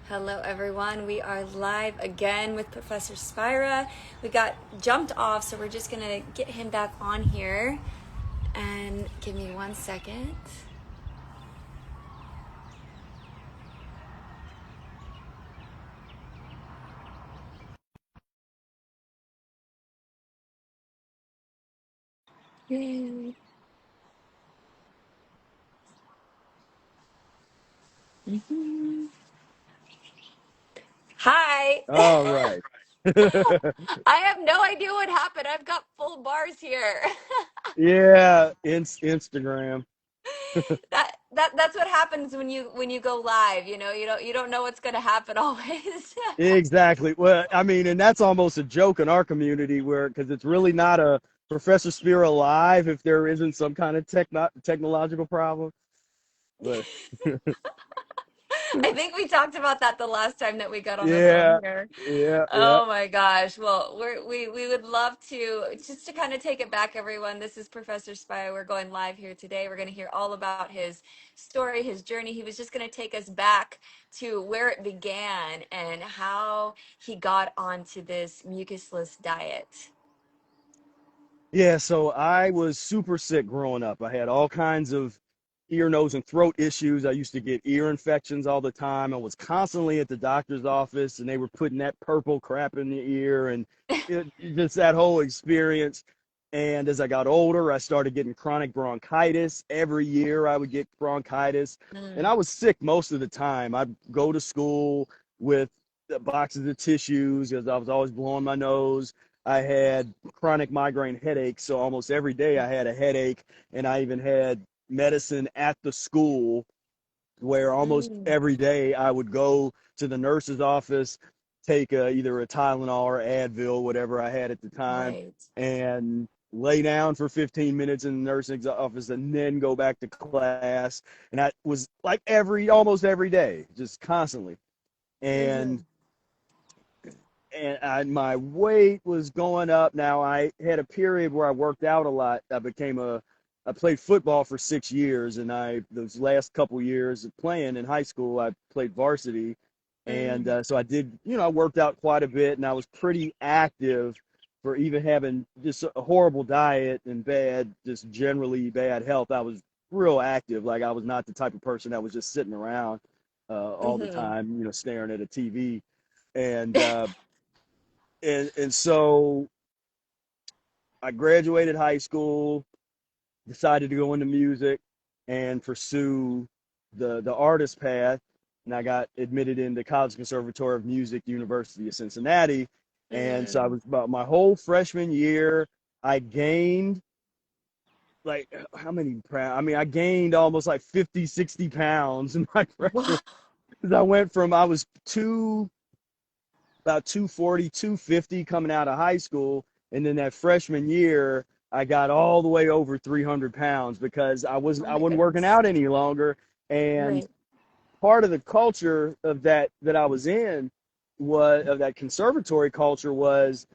Hello, everyone. We are live again with Professor Spira. We got jumped off, so we're just going to get him back on here. And give me 1 second. Yay. Hi. All right. I have no idea what happened. I've got full bars here. Yeah, Instagram. That's what happens when you go live. You don't know what's going to happen always. Exactly. Well, I mean, and that's almost a joke in our community where, because it's really not a Professor Spira live if there isn't some kind of technological problem. But I think we talked about that the last time that we got on the phone yeah, here. yeah. Oh my gosh. Well, we would love to just to kind of take it back, everyone. This is Professor Spy. We're going live here today. We're going to hear all about his story, his journey. He was just going to take us back to where it began and how he got onto this mucusless diet. Yeah, so I was super sick growing up. I had all kinds of ear, nose, and throat issues. I used to get ear infections all the time. I was constantly at the doctor's office, and they were putting that purple crap in the ear, and just that whole experience. And as I got older, I started getting chronic bronchitis. Every year, I would get bronchitis, and I Mm. was sick most of the time. I'd go to school with boxes of tissues because I was always blowing my nose. I had chronic migraine headaches, so almost every day I had a headache, and I even had medicine at the school where almost Mm. every day I would go to the nurse's office, take either a Tylenol or Advil, whatever I had at the time, Right. and lay down for 15 minutes in the nursing office and then go back to class. And that was like almost every day, just constantly. Mm-hmm. And my weight was going up. Now I had a period where I worked out a lot. I played football for 6 years, and those last couple years of playing in high school, I played varsity, and Mm. so I did, I worked out quite a bit, and I was pretty active for even having just a horrible diet and just generally bad health. I was real active. Like I was not the type of person that was just sitting around all the Mm-hmm. time, staring at a TV. And so I graduated high school, decided to go into music and pursue the artist path, and I got admitted into College Conservatory of Music, University of Cincinnati. And so I Mm. was about my whole freshman year, I gained like how many pounds? I mean, I gained almost like 50, 60 pounds in my freshman. Wow. Because I was about 240, 250 coming out of high school. And then that freshman year, I got all the way over 300 pounds because Oh I my wasn't working goodness. out any longer. And Right. part of the culture of that I was in was of that conservatory culture was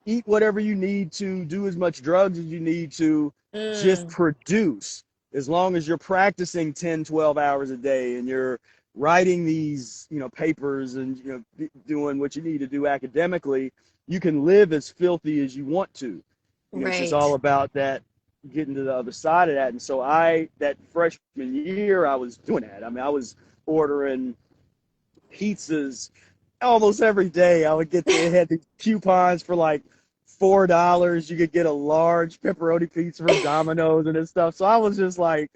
eat whatever you need to, do as much drugs as you need to, just Mm. produce. As long as you're practicing 10, 12 hours a day and you're writing these, papers and, doing what you need to do academically, you can live as filthy as you want to. It's just all Right. about that getting to the other side of that. And so that freshman year, I was doing that. I mean, I was ordering pizzas almost every day. I would get they had these coupons for like $4. You could get a large pepperoni pizza from Domino's and this stuff. So I was just like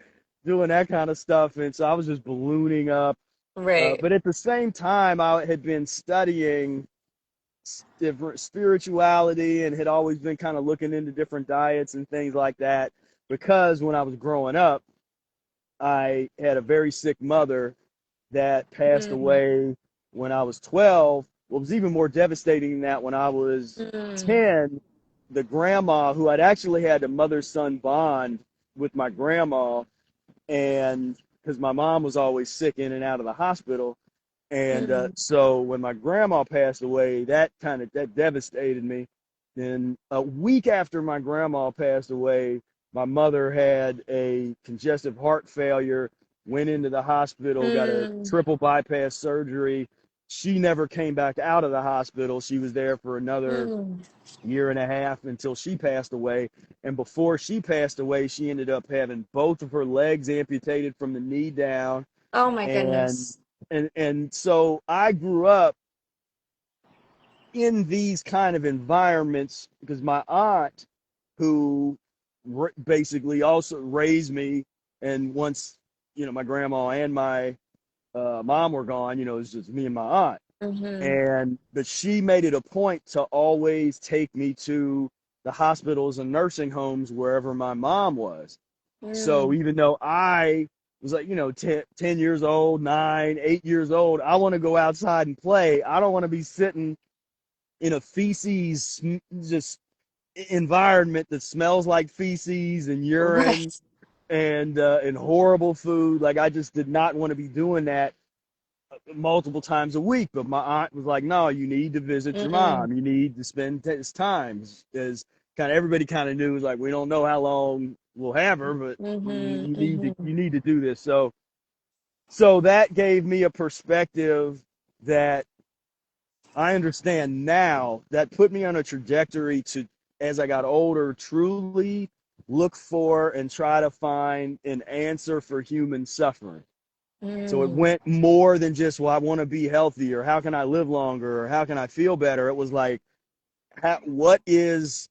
doing that kind of stuff, and so I was just ballooning up. Right. But at the same time, I had been studying different spirituality and had always been kind of looking into different diets and things like that. Because when I was growing up, I had a very sick mother that passed Mm. away when I was 12. What was even more devastating than that, when I was Mm. 10, the grandma who I'd actually had a mother son bond with my grandma, and because my mom was always sick in and out of the hospital. And Mm. so when my grandma passed away, that devastated me. Then a week after my grandma passed away, my mother had a congestive heart failure went into the hospital, got a Mm, triple bypass surgery. She never came back out of the hospital. She was there for another mm. year and a half until she passed away. And before she passed away, she ended up having both of her legs amputated from the knee down. Oh my And goodness. so I grew up in these kind of environments because my aunt, who basically also raised me, and once my grandma and my mom were gone, it was just me and my aunt. Mm-hmm. But she made it a point to always take me to the hospitals and nursing homes wherever my mom was. So Mm, even though I was like, 10 years old, 9, 8 years old, I want to go outside and play. I don't want to be sitting in a feces just environment that smells like feces and urine right. and horrible food. Like I just did not want to be doing that multiple times a week. But my aunt was like, "No, you need to visit your Mm, mom. You need to spend this time." As kind of everybody kind of knew, was like, we don't know how long we'll have her, but mm-hmm, you need to mm-hmm. do this. So that gave me a perspective that I understand now, that put me on a trajectory to, as I got older, truly look for and try to find an answer for human suffering. So it Mm, went more than just, well, I want to be healthy, or how can I live longer, or how can I feel better. It was like, what is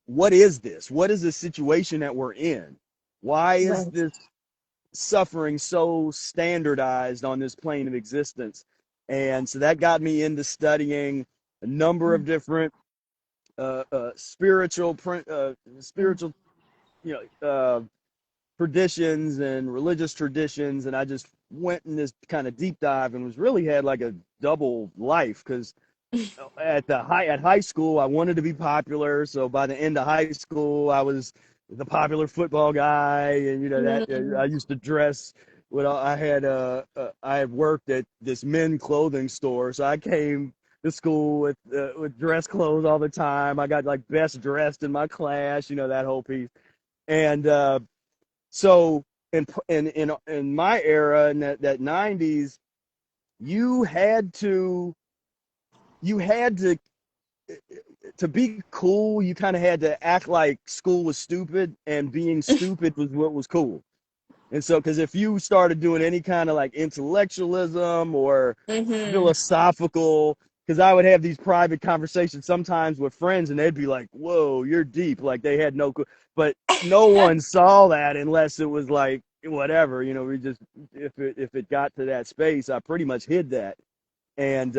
this? What is the situation that we're in? Why is right. this suffering so standardized on this plane of existence? And so that got me into studying a number of Mm, different spiritual mm, spiritual you traditions and religious traditions, and I just went in this kind of deep dive and was really had like a double life because at high school I wanted to be popular, so by the end of high school I was the popular football guy, and that mm, I used to dress. Well, I had worked at this men clothing store, so I came to school with dress clothes all the time. I got like best dressed in my class, that whole piece. And so in my era, in that 90s, you had to you had to be cool. You kind of had to act like school was stupid, and being stupid was what was cool. And so, because if you started doing any kind of like intellectualism or mm-hmm. philosophical, because I would have these private conversations sometimes with friends, and they'd be like, "Whoa, you're deep." Like they had no, but no one saw that unless it was like whatever. We just, if it got to that space, I pretty much hid that. And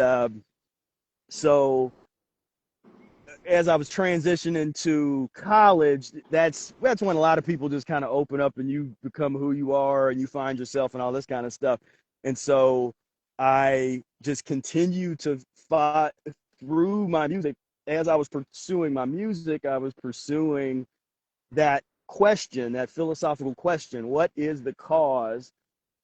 so as I was transitioning to college, that's when a lot of people just kind of open up and you become who you are and you find yourself and all this kind of stuff. And so I just continued to fight through my music. As I was pursuing my music, I was pursuing that question, that philosophical question: what is the cause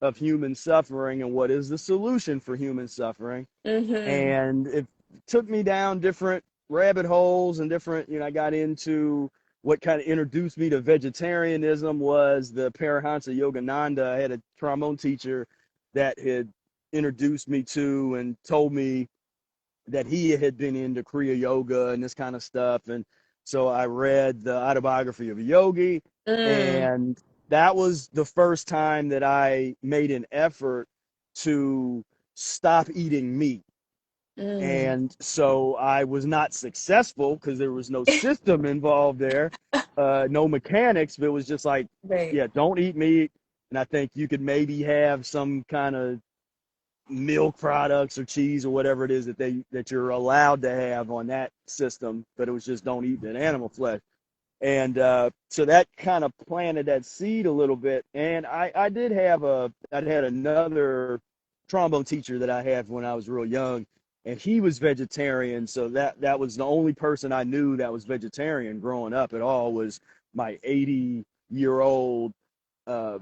of human suffering, and what is the solution for human suffering? Mm-hmm. And it took me down different rabbit holes and different, I got into what kind of introduced me to vegetarianism was the Paramahansa Yogananda. I had a trombone teacher that had introduced me to and told me that he had been into Kriya Yoga and this kind of stuff. And so I read the autobiography of a yogi, Mm, and that was the first time that I made an effort to stop eating meat. mm. And so I was not successful because there was no system involved there, no mechanics, but it was just like, Right. yeah, don't eat meat. And I think you could maybe have some kind of milk products or cheese or whatever it is that you're allowed to have on that system, but it was just don't eat an animal flesh. And so that kind of planted that seed a little bit. And I had another trombone teacher that I had when I was real young, and he was vegetarian. So that was the only person I knew that was vegetarian growing up at all, was my 80-year-old uh,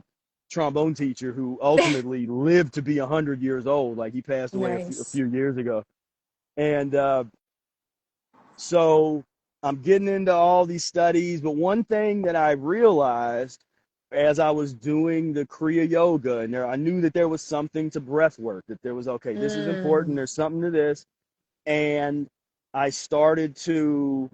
trombone teacher, who ultimately lived to be 100 years old. Like he passed away a Nice. few years ago. And so I'm getting into all these studies, but one thing that I realized as I was doing the Kriya Yoga, and I knew that there was something to breath work, that there was, okay, this is important, Mm. there's something to this. And I started to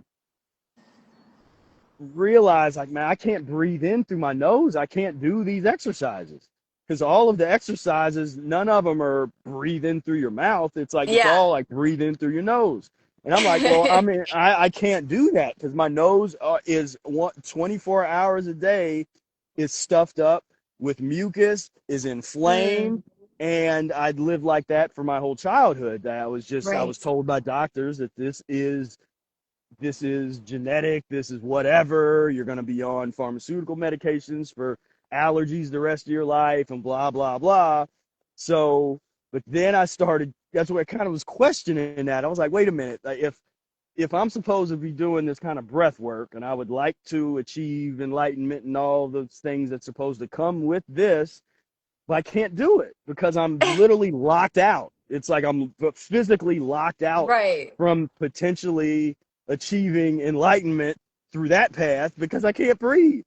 realize, like, man, I can't breathe in through my nose. I can't do these exercises because all of the exercises, none of them are breathe in through your mouth. It's like, it's Yeah. all like breathe in through your nose. And I'm like, well, I mean, I can't do that because my nose is 24 hours a day is stuffed up with mucus, is inflamed. Mm. And I'd lived like that for my whole childhood. I was Right. told by doctors that this is genetic, this is whatever, you're going to be on pharmaceutical medications for allergies the rest of your life and blah, blah, blah. So, but then I started, that's where I kind of was questioning that. I was like, wait a minute, like if I'm supposed to be doing this kind of breath work and I would like to achieve enlightenment and all those things that's supposed to come with this, but I can't do it because I'm literally locked out. It's like I'm physically locked out Right. from potentially achieving enlightenment through that path because I can't breathe.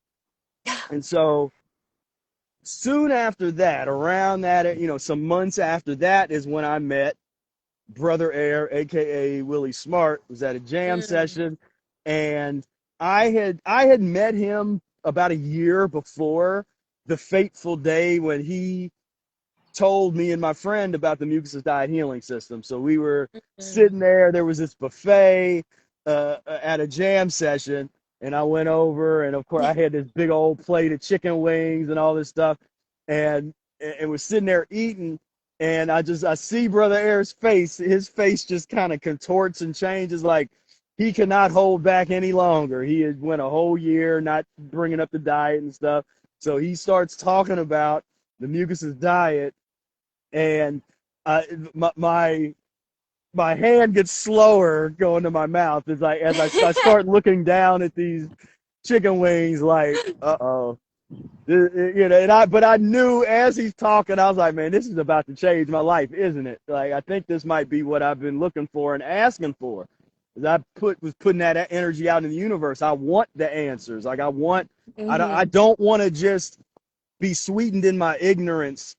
And so soon after that, around that, some months after that is when I met Brother Air, aka Willie Smart, was at a jam Mm. session, and I had met him about a year before the fateful day when he told me and my friend about the Mucusless diet healing system. So we were Mm. sitting there. There was this buffet at a jam session, and I went over, and of course I had this big old plate of chicken wings and all this stuff, and was sitting there eating. And I see Brother Air's face. His face just kind of contorts and changes, like he cannot hold back any longer. He had went a whole year not bringing up the diet and stuff. So he starts talking about the Mucusless diet, and uh, my my hand gets slower going to my mouth as I start looking down at these chicken wings, like, uh-oh. But I knew as he's talking, I was like, man, this is about to change my life, isn't it? Like, I think this might be what I've been looking for and asking for. I was putting that energy out in the universe. I want the answers. Like, I Hmm. don't want to just be sweetened in my ignorance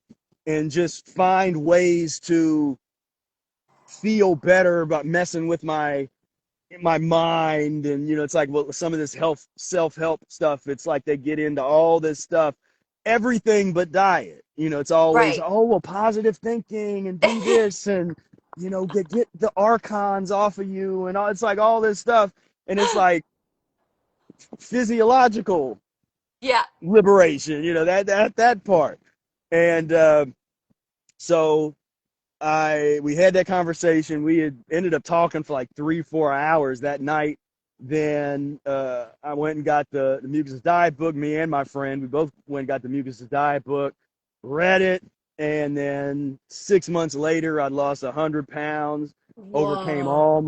and just find ways to feel better about messing with my mind. And it's like, well, some of this health self-help stuff, it's like they get into all this stuff, everything but diet. It's always, Right. oh, well, positive thinking and do this, and get the archons off of you, and all, it's like all this stuff. And it's like physiological Yeah. liberation, that part. And so we had that conversation. We had ended up talking for like 3 4 hours that night. Then I went and got the Mucusless diet book. Me and my friend, we both went and got the Mucusless diet book, read it, and then 6 months later, I'd lost 100 pounds, overcame Whoa. all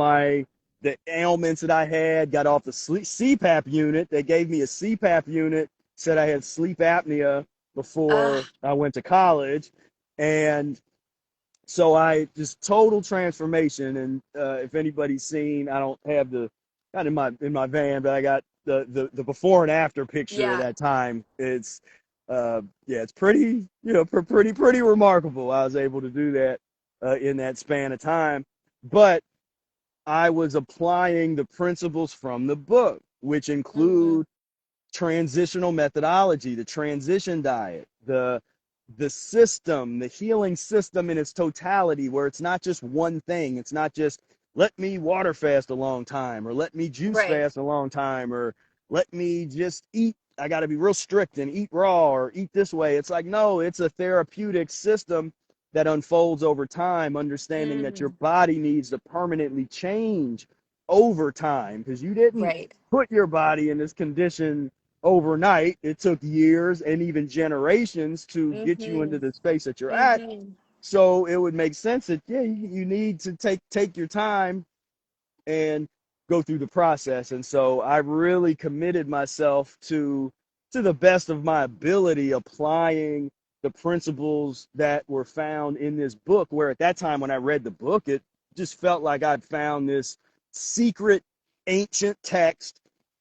the ailments that I had, got off the CPAP unit. They gave me a CPAP unit, said I had sleep apnea before Ah. I went to college, and so I just total transformation. And if anybody's seen, I don't have not in my van, but I got the before and after picture of Yeah. that time. It's yeah, it's pretty, pretty remarkable. I was able to do that in that span of time, but I was applying the principles from the book, which Hmm. include transitional methodology, the transition diet, the system, the healing system in its totality, where it's not just one thing. It's not just let me water fast a long time, or let me juice Right. fast a long time, or let me just eat. I got to be real strict and eat raw or eat this way. It's like, no, it's a therapeutic system that unfolds over time, understanding that your Mm. body needs to permanently change over time because you didn't Right. put your body in this condition overnight. It took years and even generations to get you Hmm. into the space that you're at. Hmm. So it would make sense that, yeah, you need to take your time and go through the process. And so I really committed myself to the best of my ability applying the principles that were found in this book, where at that time when I read the book, it just felt like I'd found this secret ancient text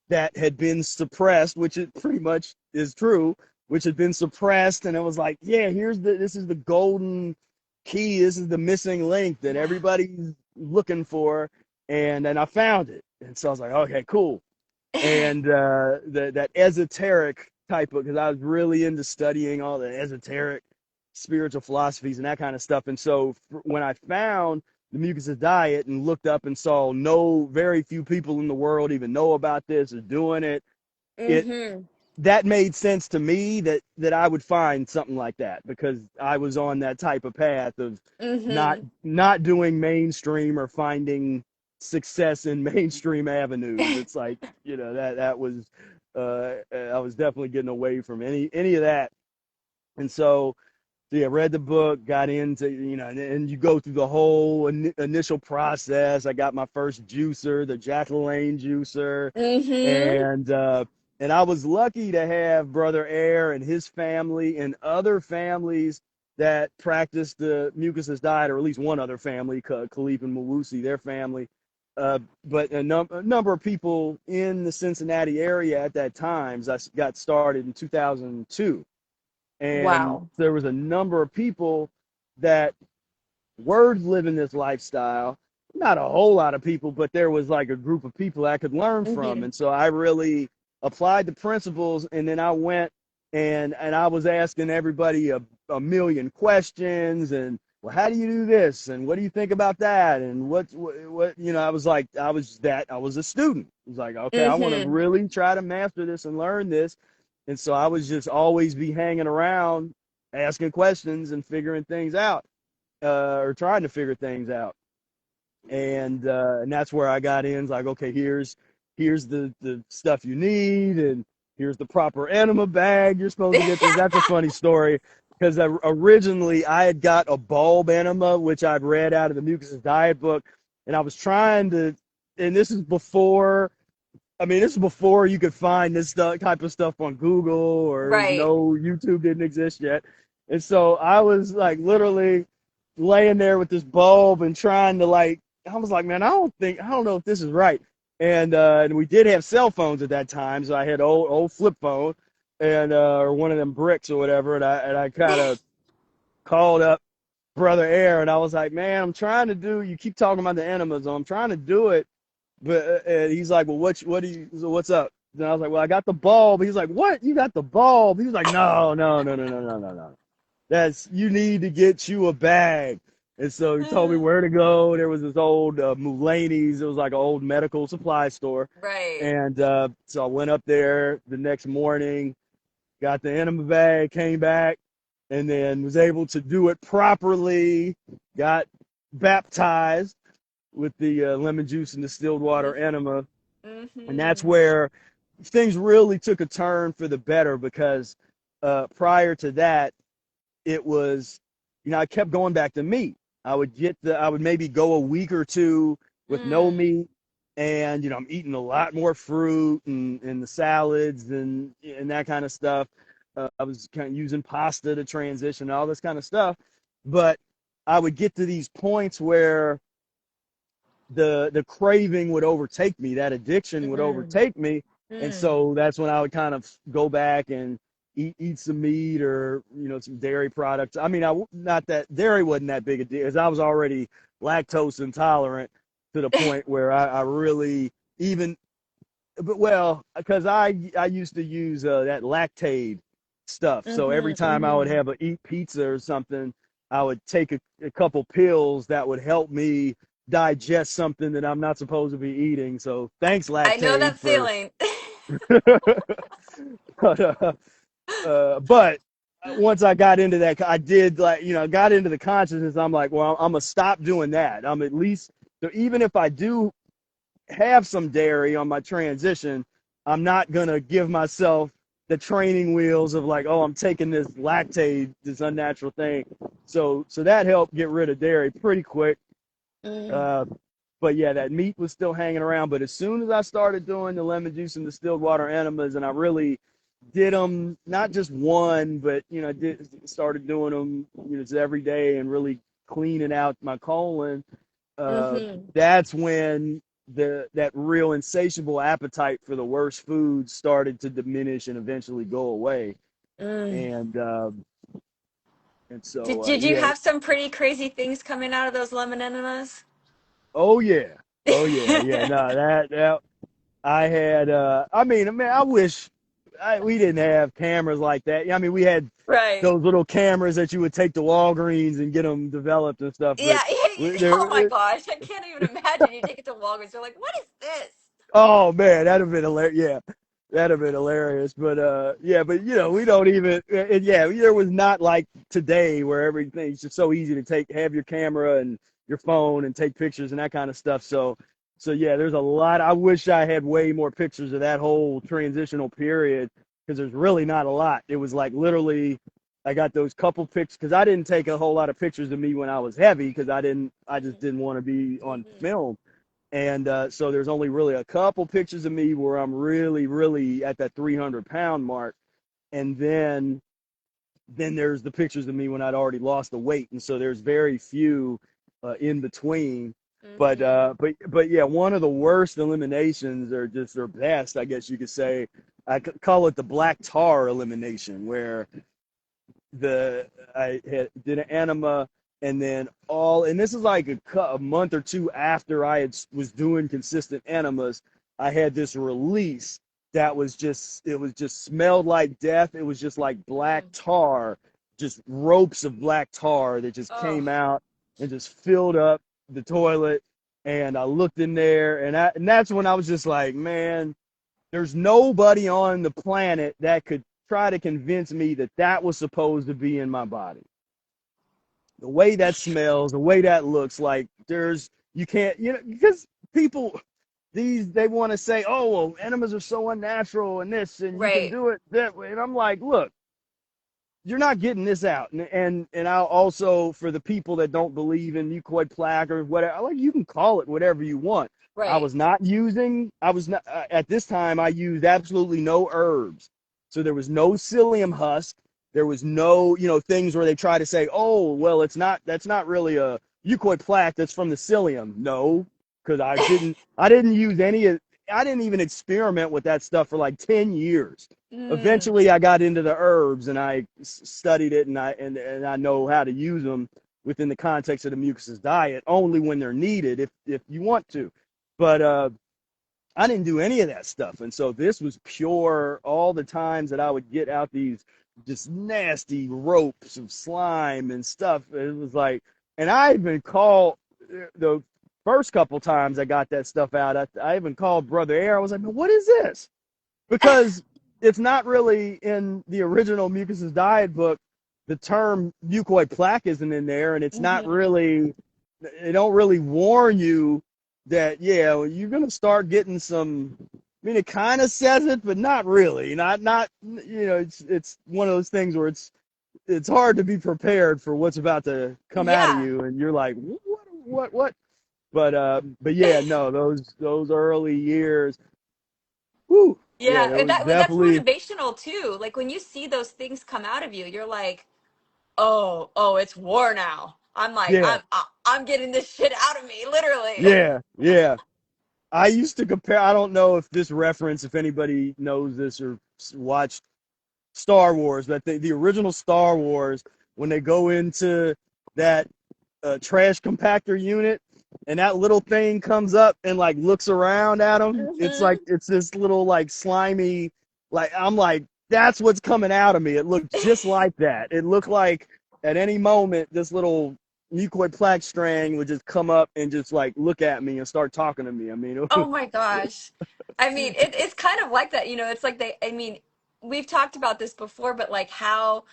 that had been suppressed, which it pretty much is true, which had been suppressed. And it was like, yeah, this is the golden key. This is the missing link that Wow. everybody's looking for. And I found it. And so I was like, okay, cool. And that esoteric type of, because I was really into studying all the esoteric spiritual philosophies and that kind of stuff. And so when I found the Mucusless diet and looked up and saw very few people in the world even know about this or doing it, it Mm-hmm. that made sense to me that I would find something like that, because I was on that type of path of Mm-hmm. not doing mainstream or finding success in mainstream avenues. It's like, that was I was definitely getting away from any of that. And so yeah, read the book, got into, and you go through the whole initial process. I got my first juicer, the Jack LaLanne juicer, Mm-hmm. and uh, and I was lucky to have Brother Air and his family and other families that practiced the Mucusless diet, or at least one other family, Khalif and Mawusi, their family. But a number of people in the Cincinnati area at that time. I got started in 2002, and Wow. there was a number of people that were living this lifestyle. Not a whole lot of people, but there was like a group of people I could learn from. Mm-hmm. And so I really applied the principles, and then I went and I was asking everybody a million questions. And, well, how do you do this, and what do you think about that, and what I was like, I was a student. I was like, okay, I want to Mm-hmm. really try to master this and learn this. And so I was just always be hanging around asking questions and figuring things out, or trying to figure things out. And that's where I got in. It's like, okay, here's the stuff you need, and here's the proper enema bag you're supposed to get this. That's a funny story, because originally I had got a bulb enema, which I'd read out of the Mucusless diet book, and I was trying to, and this is before, this is before you could find this type of stuff on Google, or Right. YouTube didn't exist yet. And so I was like literally laying there with this bulb and trying to, like, I was like, man, I don't know if this is right. And we did have cell phones at that time, so I had old flip phone, and or one of them bricks or whatever, and I kind of called up Brother Air, and I was like, man, I'm trying to do. You keep talking about the enemas, I'm trying to do it, but and he's like, well, what's up? And I was like, well, I got the bulb. He's like, what? You got the bulb? He was like, no, no, no, no, no, no, no, no. You need to get you a bag. And so he told me where to go. There was this old Mulaney's. It was like an old medical supply store. Right. And so I went up there the next morning, got the enema bag, came back, and then was able to do it properly. Got baptized with the lemon juice and distilled water enema. And that's Mm-hmm. where things really took a turn for the better, because prior to that, it was, I kept going back to meat. I would maybe go a week or two with no Mm. meat, and I'm eating a lot more fruit and the salads and that kind of stuff. I was kind of using pasta to transition, all this kind of stuff. But I would get to these points where the craving would overtake me, that addiction would Mm. overtake me. And Mm. so that's when I would kind of go back and eat some meat, or some dairy products. Not that dairy wasn't that big a deal, as I was already lactose intolerant to the point where I really, even, but, well, because I used to use that Lactaid stuff. So every Mm-hmm. time I would Mm-hmm. have a eat pizza or something, I would take a couple pills that would help me digest something that I'm not supposed to be eating. So thanks, I know Lactaid, that for. feeling. But once I got into that, I did, like, got into the consciousness. I'm like, well, I'm gonna stop doing that. I'm at least, so even if I do have some dairy on my transition, I'm not gonna give myself the training wheels of, like, oh, I'm taking this Lactaid, this unnatural thing. So that helped get rid of dairy pretty quick. Mm. Uh, but yeah, that meat was still hanging around. But as soon as I started doing the lemon juice and distilled water enemas, and I really did them, not just one, but started doing them, just every day, and really cleaning out my colon. uh, Mm-hmm. that's when that real insatiable appetite for the worst foods started to diminish and eventually go away. Mm. and so Did you yeah. have some pretty crazy things coming out of those lemon enemas? Oh yeah. Oh yeah. Yeah. No, that I had. I mean, I wish we didn't have cameras like that. I mean, we had Right. those little cameras that you would take to Walgreens and get them developed and stuff. Yeah, But oh my there, gosh, I can't even imagine you take it to Walgreens. You're like, what is this? oh man, that'd have been hilarious. Yeah, that'd have been hilarious. But yeah, but we don't even. And yeah, there was not like today where everything's just so easy to have your camera and your phone and take pictures and that kind of stuff. So yeah, there's a lot. I wish I had way more pictures of that whole transitional period because there's really not a lot. It was like literally. I got those couple pictures because I didn't take a whole lot of pictures of me when I was heavy because I just didn't want to be on Mm-hmm. film. And so there's only really a couple pictures of me where I'm really, really at that 300-pound mark. And then there's the pictures of me when I'd already lost the weight. And so there's very few in between. But Mm-hmm. but yeah, one of the worst eliminations, or just their best, I guess you could say. I call it the black tar elimination, where did an enema, and then and this is like a month or two after was doing consistent enemas. I had this release that was just smelled like death. It was just like black Mm. tar, just ropes of black tar that just Oh, came out and just filled up the toilet. And I looked in there, and that's when I was just like, man, there's nobody on the planet that could try to convince me that that was supposed to be in my body. The way that smells, the way that looks, like you can't, because people, they want to say, oh, well, enemas are so unnatural and this, and you can right. do it that way. And I'm like, look, you're not getting this out. And I'll also, for the people that don't believe in mucoid plaque or whatever, like, you can call it whatever you want. Right. I was not at this time. I used absolutely no herbs, so there was no psyllium husk. There was no, things where they try to say, oh, well, that's not really a mucoid plaque. That's from the psyllium. No, because I didn't use I didn't even experiment with that stuff for like 10 years. Mm. Eventually I got into the herbs, and I studied it, and I know how to use them within the context of the mucusless diet only when they're needed, if you want to. But I didn't do any of that stuff. And so this was pure. All the times that I would get out these just nasty ropes of slime and stuff, it was like, and I even called the first couple times I got that stuff out. I even called Brother Air. I was like, man, what is this? Because it's not really in the original Mucusless diet book. The term mucoid plaque isn't in there, and it's not Hmm. really. They don't really warn you that, yeah, well, you're gonna start getting some. I mean, it kind of says it, but not really. Not. It's one of those things where it's hard to be prepared for what's about to come out of Yeah. you, and you're like, what? But yeah, no, those early years. Whew, yeah, Yeah, there and was that's definitely. motivational too. Like when you see those things come out of you, you're like, oh, it's war now. I'm like, Yeah, I'm getting this shit out of me, literally. yeah. I used to compare. I don't know if this reference, if anybody knows this or watched Star Wars, but the original Star Wars, when they go into that trash compactor unit, and that little thing comes up and like looks around at them, it's like Hmm. it's this little like slimy, like, I'm like, that's what's coming out of me. It looked just like that. It looked like at any moment this little mucoid plaque strand would just come up and just like look at me and start talking to me. I mean, Oh my gosh. I mean, it's kind of like that, it's like I mean, we've talked about this before, but like how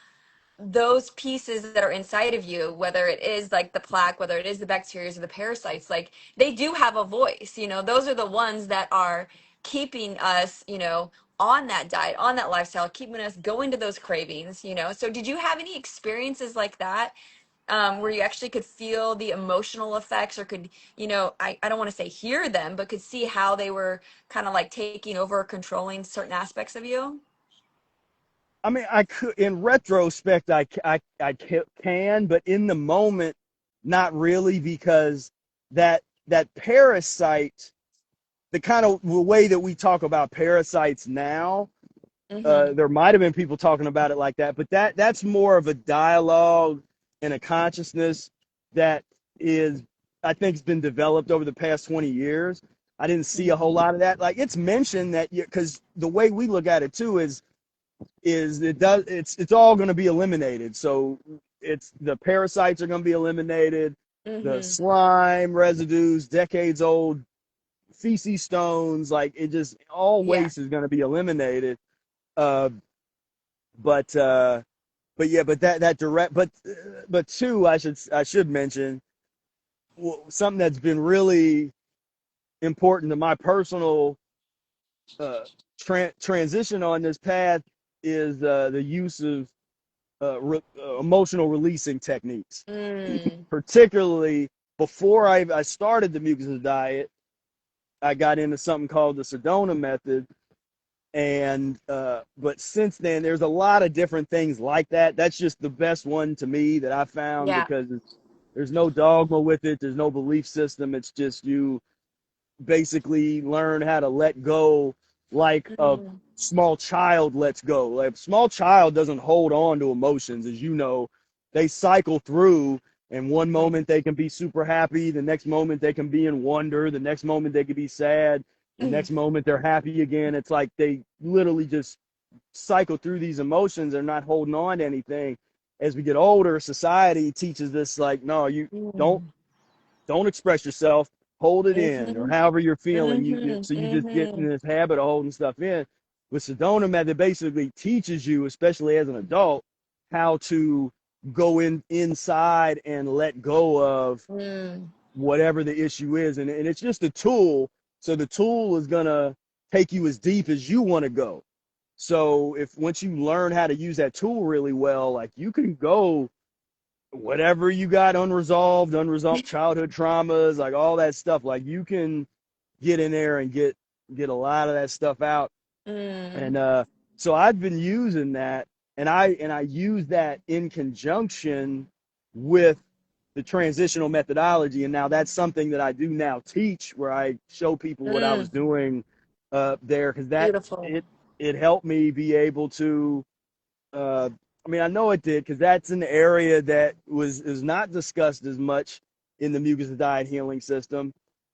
those pieces that are inside of you, whether it is like the plaque, whether it is the bacteria or the parasites, like they do have a voice. Those are the ones that are keeping us, on that diet, on that lifestyle, keeping us going to those cravings. So did you have any experiences like that, where you actually could feel the emotional effects, or could, I don't want to say hear them, but could see how they were kind of like taking over or controlling certain aspects of you? I mean, I could, in retrospect, I can, but in the moment, not really, because that parasite, the kind of way that we talk about parasites now, Mm-hmm. There might have been people talking about it like that, but that's more of a dialogue and a consciousness that is, I think, has been developed over the past 20 years. I didn't see a whole Mm-hmm. lot of that. Like, it's mentioned that, because the way we look at it too is it's all going to be eliminated. So it's the parasites are going to be eliminated, the Mm-hmm. slime residues, decades old feces stones, like it just all Yeah. waste is going to be eliminated. Uh, but uh, but yeah, but that direct, but two, I should mention something that's been really important to my personal uh, transition on this path is the use of emotional releasing techniques, Mm. particularly before I started the Mucusless diet. I got into something called the Sedona method, and but since then there's a lot of different things like that. That's just the best one to me that I found, Yeah. because there's no dogma with it, there's no belief system. It's just you basically learn how to let go, like a Mm. small child lets go. Like, a small child doesn't hold on to emotions, as you know. They cycle through, and one Mm. moment they can be super happy, the next moment they can be in wonder, the next moment they can be sad, the Mm. next moment they're happy again. It's like they literally just cycle through these emotions. They're not holding on to anything. As we get older, society teaches us, like, no, you don't Mm. don't express yourself, hold it in, or Mm-hmm. however you're feeling. Mm-hmm. So you just get Mm-hmm. in this habit of holding stuff in. With Sedona method, basically teaches you, especially as an adult, how to go inside and let go of Mm. whatever the issue is. And it's just a tool. So the tool is gonna take you as deep as you want to go. So if once you learn how to use that tool really well, like, you can go whatever you got unresolved childhood traumas, like all that stuff, like, you can get in there and get a lot of that stuff out. Mm. And so I've been using that, and I use that in conjunction with the transitional methodology. And now that's something that I do now teach, where I show people what I was Mm. doing there, because that Beautiful. it helped me be able to uh, I mean, I know it did, because that's an area that is not discussed as much in the mucus diet healing system,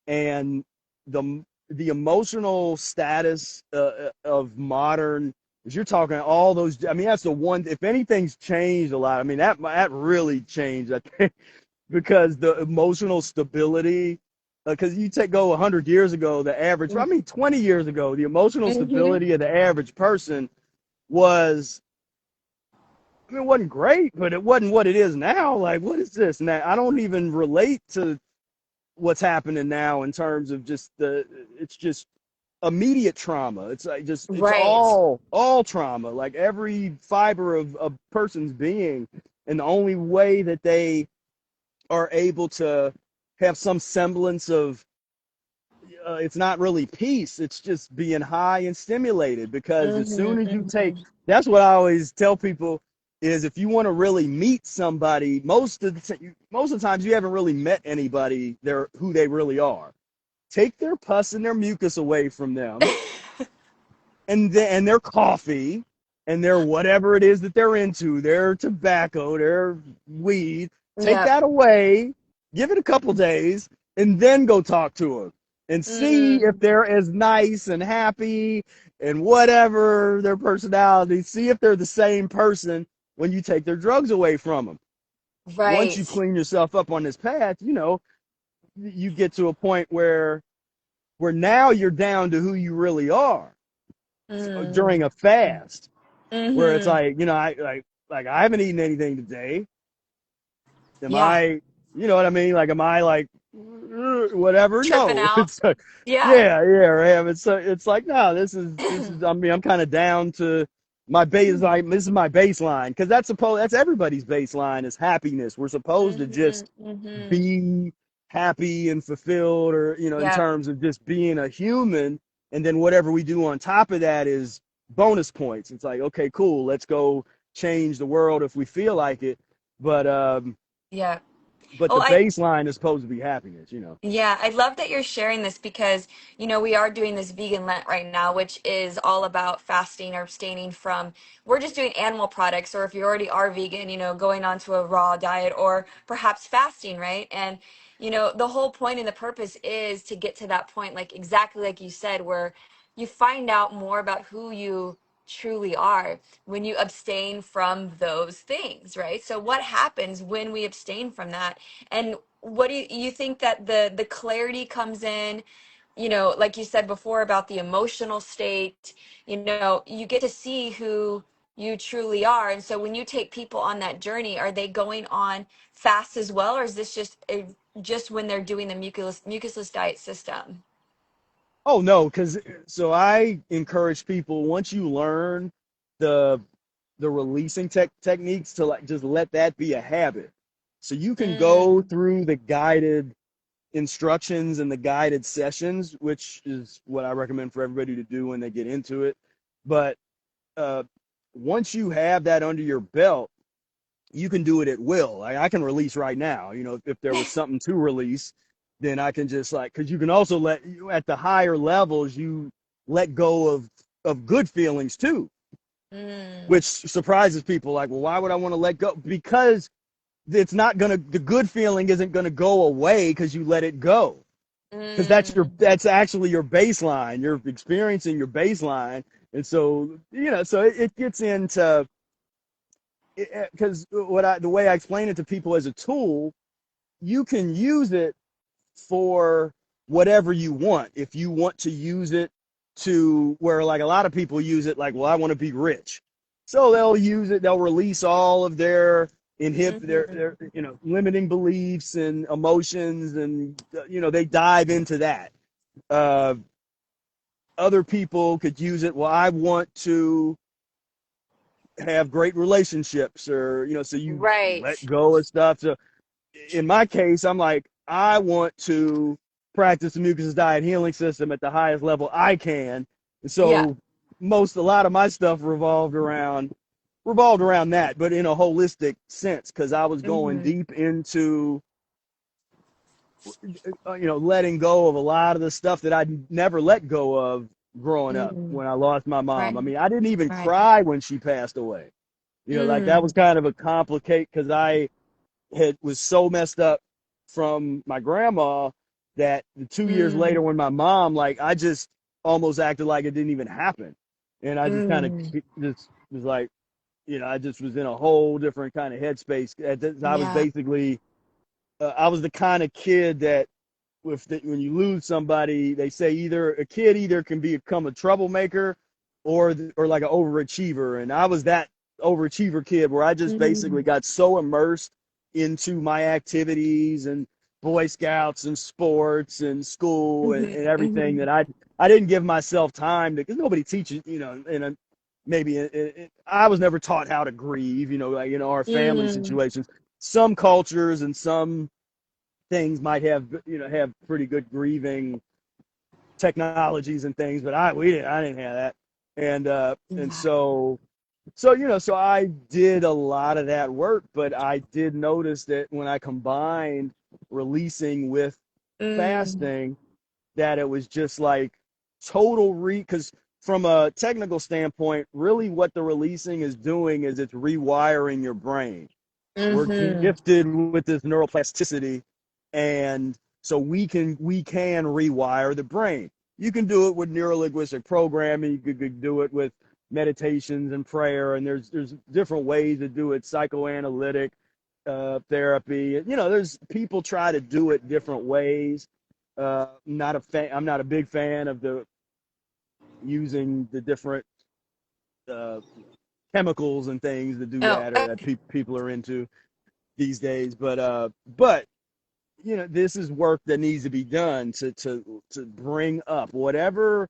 and the emotional status of modern. As you're talking all those, I mean, that's the one. If anything's changed a lot, I mean, that really changed. I think, because the emotional stability. Because you go 100 years ago, the average. I mean, 20 years ago, the emotional Mm-hmm. stability of the average person was, I mean, it wasn't great, but it wasn't what it is now. Like, what is this now? I don't even relate to what's happening now in terms of it's just immediate trauma. It's like, it's Right. all trauma, like every fiber of a person's being. And the only way that they are able to have some semblance of, it's not really peace. It's just being high and stimulated. Because as soon as you take, Mm-hmm. that's what I always tell people, is if you want to really meet somebody, most of the times you haven't really met anybody there who they really are. Take their pus and their mucus away from them, and their coffee, and their whatever it is that they're into, their tobacco, their weed. Take Yep. that away, give it a couple days, and then go talk to them and see if Mm. they're as nice and happy and whatever their personality. See if they're the same person when you take their drugs away from them. Once you Right. clean yourself up on this path, you get to a point where now you're down to who you really are during Mm. a fast, where it's Mm-hmm. like, like I haven't eaten anything today. Am Yeah. I, you know what I mean? Like, am I like whatever? Tripping No. out. It's like, Yeah. yeah, right. It's like, no, this is. I mean, I'm kind of down to my base. Like, this is my baseline, because that's everybody's baseline, is happiness. We're supposed to Mm-hmm. just Mm-hmm. be happy and fulfilled, or in Yep. terms of just being a human. And then whatever we do on top of that is bonus points. It's like, okay, cool, let's go change the world if we feel like it. But Yep. but Oh, the baseline is supposed to be happiness, you know. yeah, I love that you're sharing this because, we are doing this vegan Lent right now, which is all about fasting or abstaining from, we're just doing animal products, or if you already are vegan, going on to a raw diet or perhaps fasting, right? And, the whole point and the purpose is to get to that point, like exactly like you said, where you find out more about who you truly are when you abstain from those things, right? So what happens when we abstain from that? And what do you think that the clarity comes in, like you said before about the emotional state, you get to see who you truly are. And so when you take people on that journey, are they going on fast as well, or is this just when they're doing the mucusless diet system? Oh no, because so I encourage people, once you learn the releasing techniques, to like just let that be a habit. So you can go Mm, through the guided instructions and the guided sessions, which is what I recommend for everybody to do when they get into it. But uh, once you have that under your belt, you can do it at will. Like I can release right now. You know, if there was something to release, then I can just like, because you can also let you at the higher levels, you let go of good feelings too, mm, which surprises people. Like, well, why would I want to let go? Because it's not gonna, the good feeling isn't gonna go away because you let it go. Because mm, that's actually your baseline. You're experiencing your baseline, and so so it gets into, because the way I explain it to people as a tool, you can use it for whatever you want. If you want to use it to where, like, a lot of people use it, like, well, I want to be rich, so they'll use it. They'll release all of their their mhm. limiting beliefs and emotions, and they dive into that. Uh, Other people could use it. Well, I want to have great relationships, or so you let Right. go of stuff. So in my case, I'm like, I want to practice the mucus diet healing system at the highest level I can. And Yeah. so a lot of my stuff revolved around that, but in a holistic sense, because I was going Hmm. deep into letting go of a lot of the stuff that I'd never let go of growing up Mm, when I lost my mom. I right. mean, I didn't even Right. cry when she passed away. Like that was Mm, kind of a complicate, because I had was so messed up from my grandma that the 2 years later, mm, when my mom, like, I just almost acted like it didn't even happen. And I just kind of mm. just was like, I just was in a whole different kind of headspace. I was Yeah. basically, I was the kind of kid that, when you lose somebody, they say either a kid either can become a troublemaker, or like an overachiever. And I was that overachiever kid, where I just basically Mm, got so immersed into my activities and Boy Scouts and sports and school, mhm, and everything, mhm. that I didn't give myself time to, because nobody teaches, and maybe I was never taught how to grieve, like, our family Mm, situations. Some cultures and some things might have pretty good grieving technologies and things, but I didn't have that. And yeah. so I did a lot of that work, but I did notice that when I combined releasing with Mm, fasting, that it was just like total because from a technical standpoint, really what the releasing is doing is it's rewiring your brain. We're mhm, gifted with this neuroplasticity, and so we can rewire the brain. You can do it with neurolinguistic programming. You could do it with meditations and prayer, and there's different ways to do it. Psychoanalytic therapy. There's people try to do it different ways. Not a fan. I'm not a big fan of the using the different uh, chemicals and things to do oh, that, or that people are into these days. But this is work that needs to be done to bring up whatever,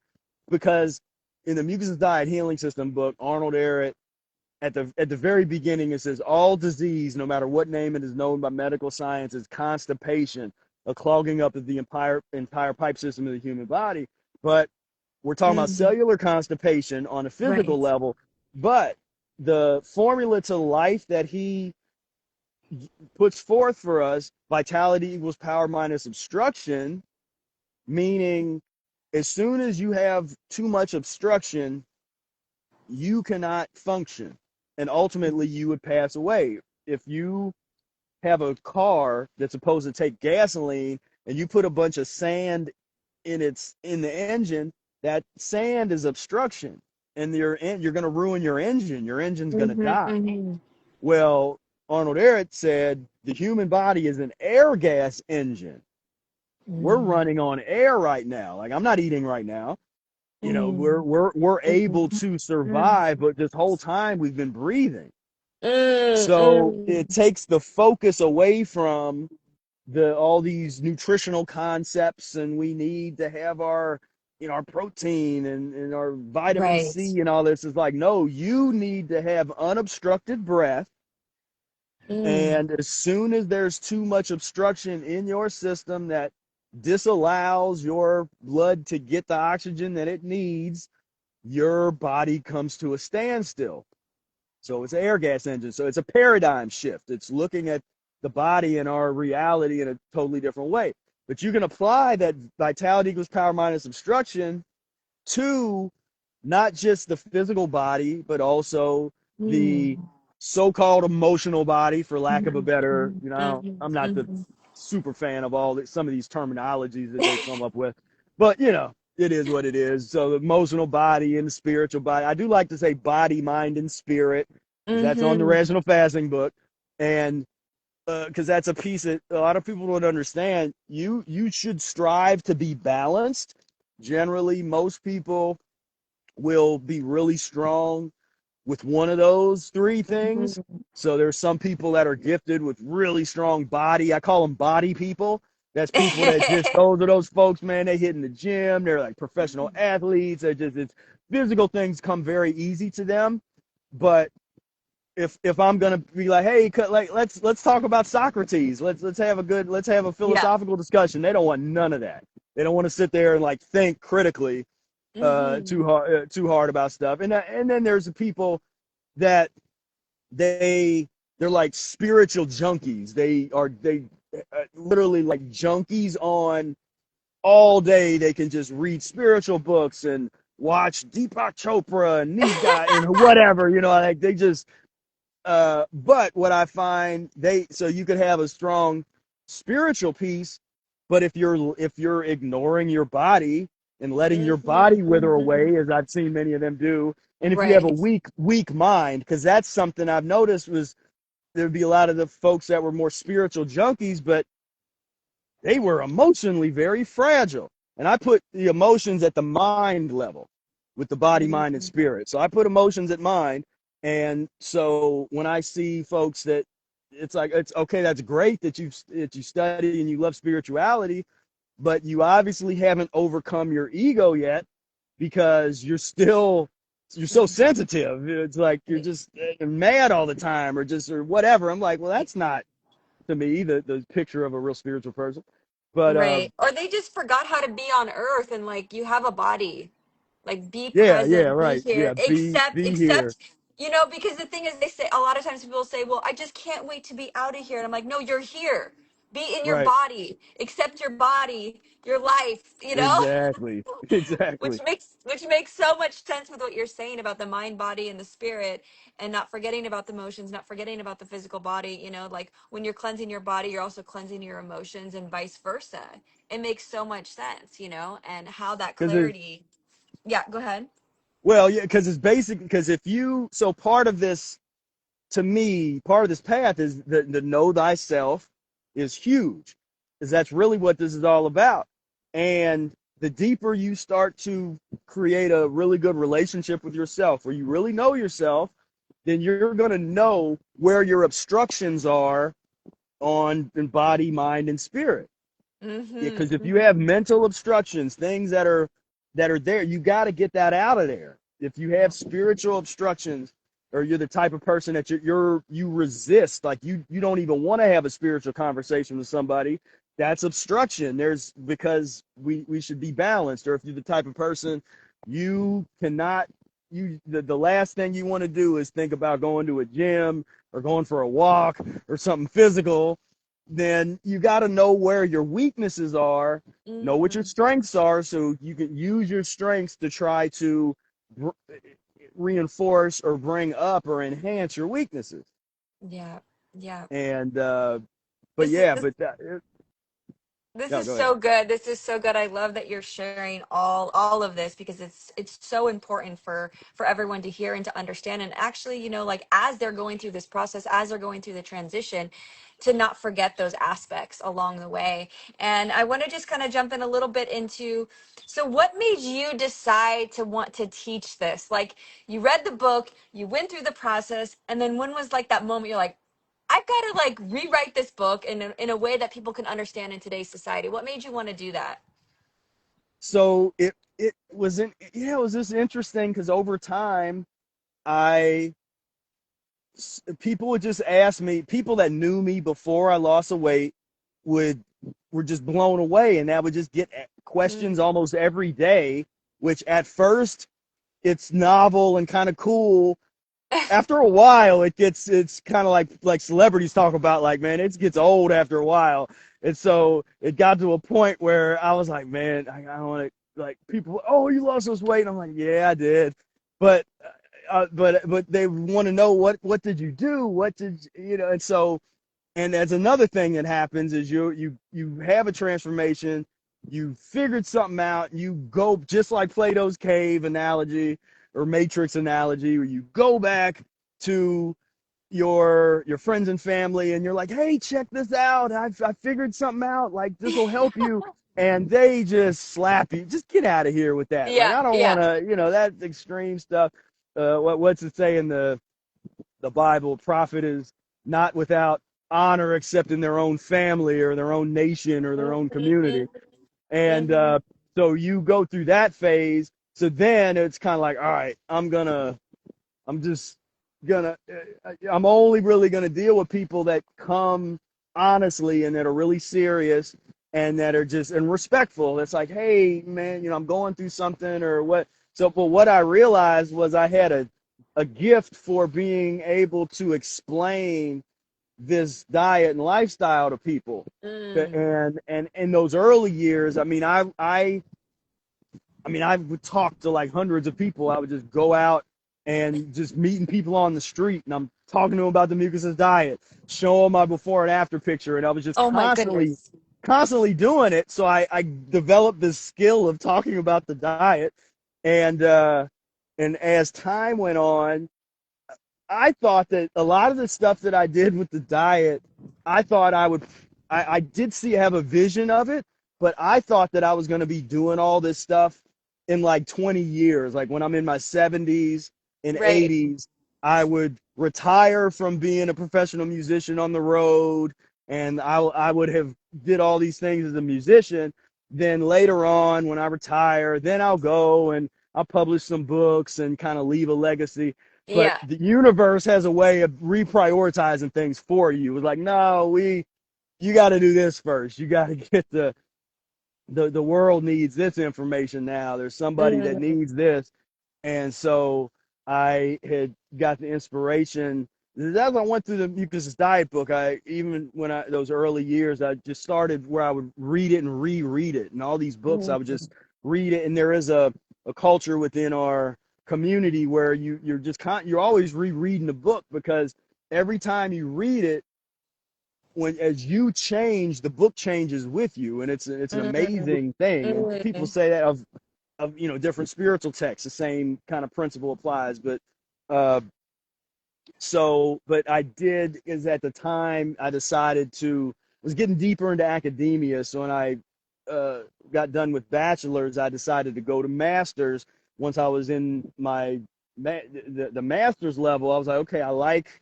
because in the Mucus Diet Healing System book, Arnold Ehret, at the very beginning, it says all disease, no matter what name it is known by medical science, is constipation, a clogging up of the entire pipe system of the human body. But we're talking about mhm, cellular constipation on a physical right. level. But the formula to life that he puts forth for us vitality equals power minus obstruction, meaning as soon as you have too much obstruction, you cannot function. And ultimately, you would pass away. If you have a car that's supposed to take gasoline and you put a bunch of sand in the engine, that sand is obstruction, and you're going to ruin your engine. Your engine's going to Mm-hmm, die. mm-hmm. Well, Arnold Ehret said the human body is an air gas engine. We're running on air right now. Like, I'm not eating right now. You know, we're able to survive, but this whole time we've been breathing. So it takes the focus away from all these nutritional concepts, and we need to have our our protein and our vitamin Right. C and all this. Is like, no, you need to have unobstructed breath. Mm. And as soon as there's too much obstruction in your system that disallows your blood to get the oxygen that it needs, your body comes to a standstill. So it's an air gas engine. So it's a paradigm shift. It's looking at the body and our reality in a totally different way. But you can apply that vitality equals power minus obstruction to not just the physical body, but also the Mm. so-called emotional body, for lack of a Mhm, better, mhm, I'm mhm, not the mhm. super fan of some of these terminologies that they come up with, but it is what it is. So the emotional body and the spiritual body. I do like to say body, mind, and spirit, because that's on the Mhm. rational fasting book, and because that's a piece that a lot of people don't understand. You should strive to be balanced. Generally, most people will be really strong with one of those three things. Mhm. So there's some people that are gifted with really strong body. I call them body people. That's people that just those are those folks, man. They hit in the gym. They're like professional athletes. They just it's physical things come very easy to them. But if I'm gonna be like, hey, like let's talk about Socrates. Let's have a Yeah. philosophical discussion. They don't want none of that. They don't want to sit there and like think critically Mhm. too hard about stuff. And then there's the people that they they're like spiritual junkies. They literally like junkies on all day. They can just read spiritual books and watch Deepak Chopra and these guys and whatever, like they just but what I find so you could have a strong spiritual piece, but if you're ignoring your body and letting your Mhm, body wither mhm. away, as I've seen many of them do, and if you have a Right. weak mind, because that's something I've noticed was there'd be a lot of the folks that were more spiritual junkies, but they were emotionally very fragile. And I put the emotions at the mind level with the body, mind, and Mhm. spirit. So I put emotions at mind. And so when I see folks that it's like, it's okay, that's great that you study and you love spirituality, but you obviously haven't overcome your ego yet because you're so sensitive. It's like you're just mad all the time or whatever. I'm like, well, that's not to me the picture of a real spiritual person. But Right. Or they just forgot how to be on Earth and like you have a body. Like be yeah, present, be right. here. Yeah, be here. Accept, because the thing is they say a lot of times people say, "Well, I just can't wait to be out of here." And I'm like, "No, you're here. Be in your Right. body. Accept your body, your life." Exactly. Exactly. Which makes so much sense with what you're saying about the mind, body, and the spirit, and not forgetting about the emotions, not forgetting about the physical body. Like when you're cleansing your body, you're also cleansing your emotions, and vice versa. It makes so much sense, and how that Because it clarity. Yeah, go ahead. well, yeah, because it's basic. Because if you so part of this to me, part of this path is the know thyself is huge, because that's really what this is all about. And the deeper you start to create a really good relationship with yourself, where you really know yourself, then you're going to know where your obstructions are on in body, mind, and spirit. Mm-hmm. Because if you have Mm-hmm. mental obstructions, things that are there, you got to get that out of there. If you have spiritual obstructions, or you're the type of person that you resist, like you don't even want to have a spiritual conversation with somebody, that's obstruction. There's because we should be balanced. Or if you're the type of person you cannot the last thing you want to do is think about going to a gym or going for a walk or something physical. Then you got to know where your weaknesses are, know what your Mm, strengths are, so you can use your strengths to try to reinforce or bring up or enhance your weaknesses. yeah, yeah. And but This is yeah, but that, This no, is go ahead. so good. This is so good. I love that you're sharing all of this because it's so important for everyone to hear and to understand. And actually, like as they're going through this process, as they're going through the transition, to not forget those aspects along the way. And I want to just kind of jump in a little bit into, so what made you decide to want to teach this? Like you read the book, you went through the process, and then when was like that moment you're like, I've got to like rewrite this book in a way that people can understand in today's society. What made you want to do that? So it was in yeah, it was just interesting because over time I people would just ask me, people that knew me before I lost the weight would were just blown away, and I would just get questions Mm. almost every day, which at first it's novel and kind of cool. After a while it's kind of like celebrities talk about, like, man, it gets old after a while. And so it got to a point where I was like, man, I don't want to, like, people, oh, you lost this weight, and I'm like, yeah, I did. But but they want to know, what did you do, what did you know. And so, and that's another thing that happens is you have a transformation, you figured something out, you go just like Plato's cave analogy or matrix analogy, where you go back to your friends and family, and you're like, hey, check this out, I figured something out, like this will help you. And they just slap you, just get out of here with that, like, Yeah, I don't yeah. want to, that extreme stuff. What's it say in the Bible? Prophet is not without honor except in their own family or their own nation or their own community. Hmm. And Hmm. so you go through that phase. So then it's kind of like, all right, I'm just gonna, I'm only really gonna deal with people that come honestly and that are really serious and that are just and respectful. It's like, hey, man, I'm going through something or what. So, but what I realized was I had a gift for being able to explain this diet and lifestyle to people. Mm. And in those early years, I would talk to like hundreds of people. I would just go out and just meeting people on the street, and I'm talking to them about the Mucusless diet, show them my before and after picture, and I was just Oh my constantly, goodness. constantly doing it. So I developed this skill of talking about the diet, and and as time went on, I thought that a lot of the stuff that I did with the diet, I thought I did have a vision of it, but I thought that I was going to be doing all this stuff in like 20 years. Like when I'm in my 70s and Right. 80s, I would retire from being a professional musician on the road, and I would have did all these things as a musician. Then later on, when I retire, then I'll go and I'll publish some books and kind of leave a legacy. But Yeah. the universe has a way of reprioritizing things for you. It's like, no, you got to do this first. You got to get the world needs this information now. There's somebody that Mm. needs this. And so I had got the inspiration. As I went through the Mucusless diet book, I even when I those early years, I just started where I would read it and reread it. And all these books, I would Mm. just read it. And there is a culture within our community where you're always rereading the book, because every time you read it, when as you change, the book changes with you, and it's an Mm. amazing thing. And people Mm. say that of different spiritual texts, the same kind of principle applies. But uh, but I did is at the time I decided to was getting deeper into academia. So when I uh, got done with bachelor's, I decided to go to master's. Once I was in the master's level, I was like, okay, I like,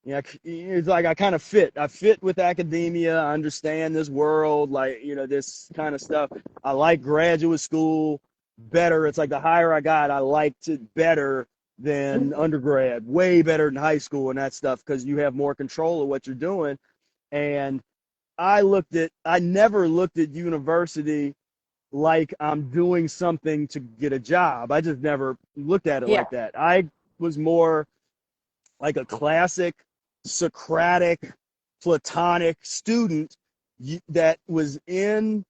yeah, it's like I kind of fit. I fit with academia. I understand this world, like, this kind of stuff. I like graduate school better. It's like the higher I got, I liked it better than Mm. undergrad, way better than high school and that stuff, because you have more control of what you're doing. And I never looked at university like I'm doing something to get a job. I just never looked at it Yeah. like that. I was more like a classic Socratic, Platonic student that was in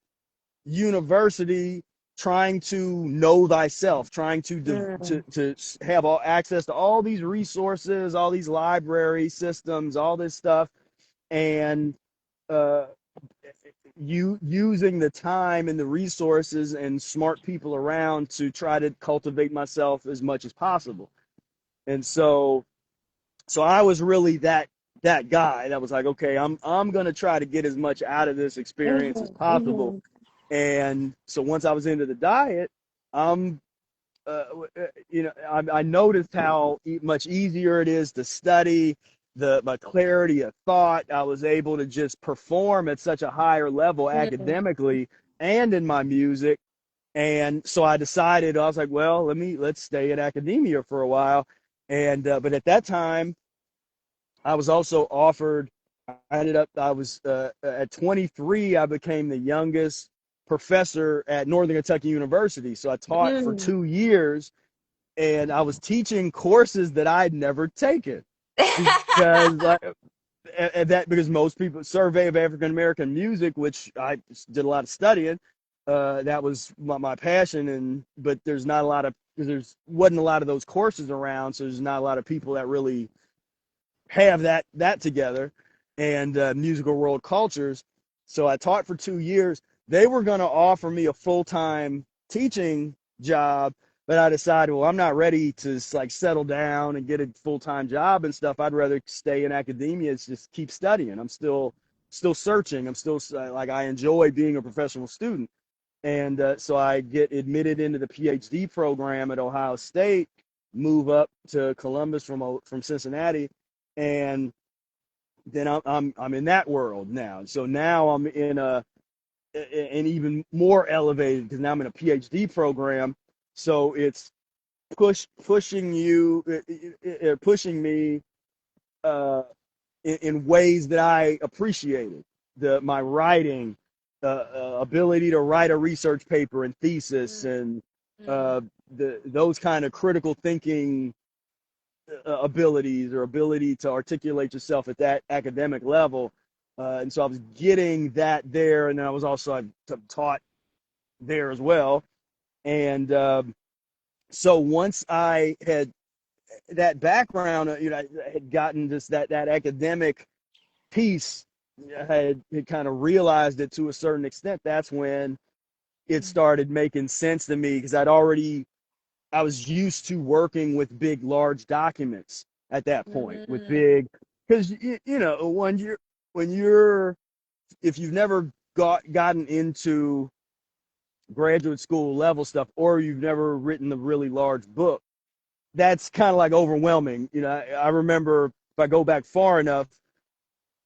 university trying to know thyself, trying Mm. to have all access to all these resources, all these library systems, all this stuff, and uh, you using the time and the resources and smart people around to try to cultivate myself as much as possible. And so I was really that guy that was like, okay, I'm gonna try to get as much out of this experience as Mhm. possible. Mhm. And so once I was into the diet, um, uh, I noticed how much easier it is to study. My clarity of thought, I was able to just perform at such a higher level Mhm. academically and in my music. And so I decided, I was like, well, let's stay in academia for a while. And but at that time, I was also offered. I was at 23. I became the youngest professor at Northern Kentucky University. So I taught for Mm. 2 years, and I was teaching courses that I'd never taken because like because most people survey of African American music, which I did a lot of studying. That was my passion, and but there's not a lot of there's wasn't a lot of those courses around, so there's not a lot of people that really have that together and musical world cultures. So I taught for 2 years. They were going to offer me a full-time teaching job, but I decided, well, I'm not ready to like settle down and get a full-time job and stuff. I'd rather stay in academia and just keep studying. I'm still searching. I'm still like I enjoy being a professional student. And so I get admitted into the PhD program at Ohio State, move up to Columbus from Cincinnati, and then I'm in that world now. So now I'm in an even more elevated because now I'm in a PhD program. So it's pushing me uh, in ways that I appreciated. My writing, ability to write a research paper and thesis, Mm. and Mm. uh, those kind of critical thinking abilities or ability to articulate yourself at that academic level. And so I was getting that there, and then I was also taught there as well. And so once I had that background, I had gotten just that academic piece, had kind of realized it to a certain extent. That's when it started making sense to me because I was used to working with big, large documents at that point with Mm. big, because when you're if you've never gotten into graduate school level stuff or you've never written a really large book, that's kind of like overwhelming. I remember if I go back far enough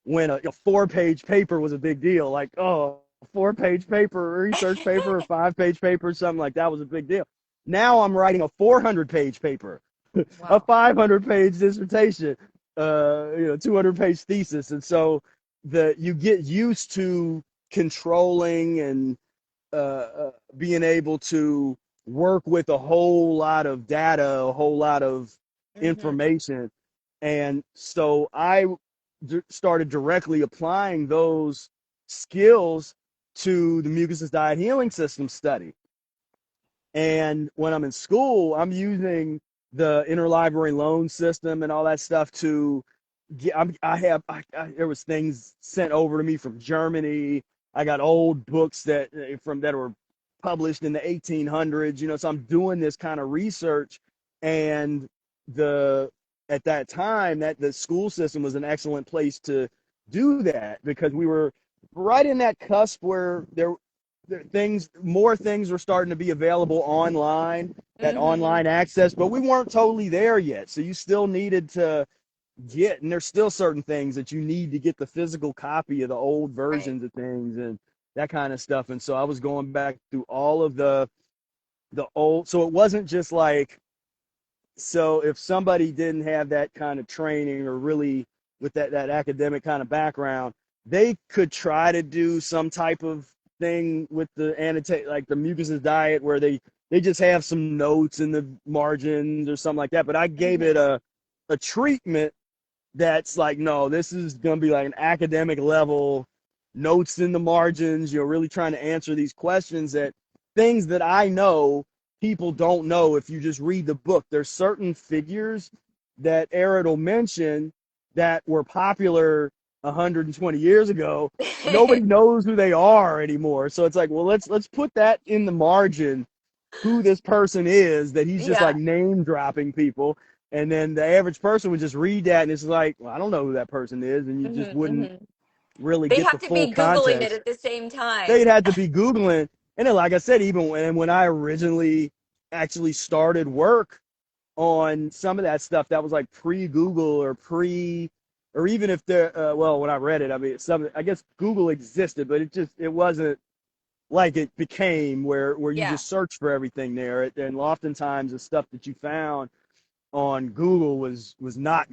when a 4-page paper was a big deal, like, oh, a 4-page paper, research paper, or 5-page paper, something like that was a big deal. Now I'm writing a 400-page paper, a Wow. 500-page dissertation, 200-page thesis, and so you get used to controlling and being able to work with a whole lot of data, a whole lot of Mhm. information. And so I started directly applying those skills to the Mucusless diet healing system study. And when I'm in school, I'm using the interlibrary loan system and all that stuff to get. There was things sent over to me from Germany. I got old books that were published in the 1800s. So I'm doing this kind of research, and the at that time that the school system was an excellent place to do that because we were right in that cusp where more things were starting to be available online, that Mhm. online access, but we weren't totally there yet. So you still needed to and there's still certain things that you need to get the physical copy of the old Right. versions of things and that kind of stuff. And so I was going back through all of the old, so it wasn't just like, so if somebody didn't have that kind of training or really with that academic kind of background, they could try to do some type of thing with the annotate, like the Mucusless diet, where they just have some notes in the margins or something like that. But I gave it Hmm. a treatment that's like, no, this is going to be like an academic level, notes in the margins. You're really trying to answer these questions, that things that I know people don't know if you just read the book. There's certain figures that Eric will mention that were popular 120 years ago. Nobody knows who they are anymore. So it's like, well, let's put that in the margin, who this person is, that he's just Yeah. like name dropping people. And then the average person would just read that and it's like, well, I don't know who that person is. And you Hmm. just wouldn't Hmm. really They get the have to full be Googling it context. at the same They'd time. have to be Googling. And then, like I said, even when I originally actually started work on some of that stuff, that was like pre-Google or or even if there, well, when I read it, I mean, I guess Google existed, but it wasn't like it became where you Yeah. just search for everything there. And oftentimes the stuff that you found on Google was not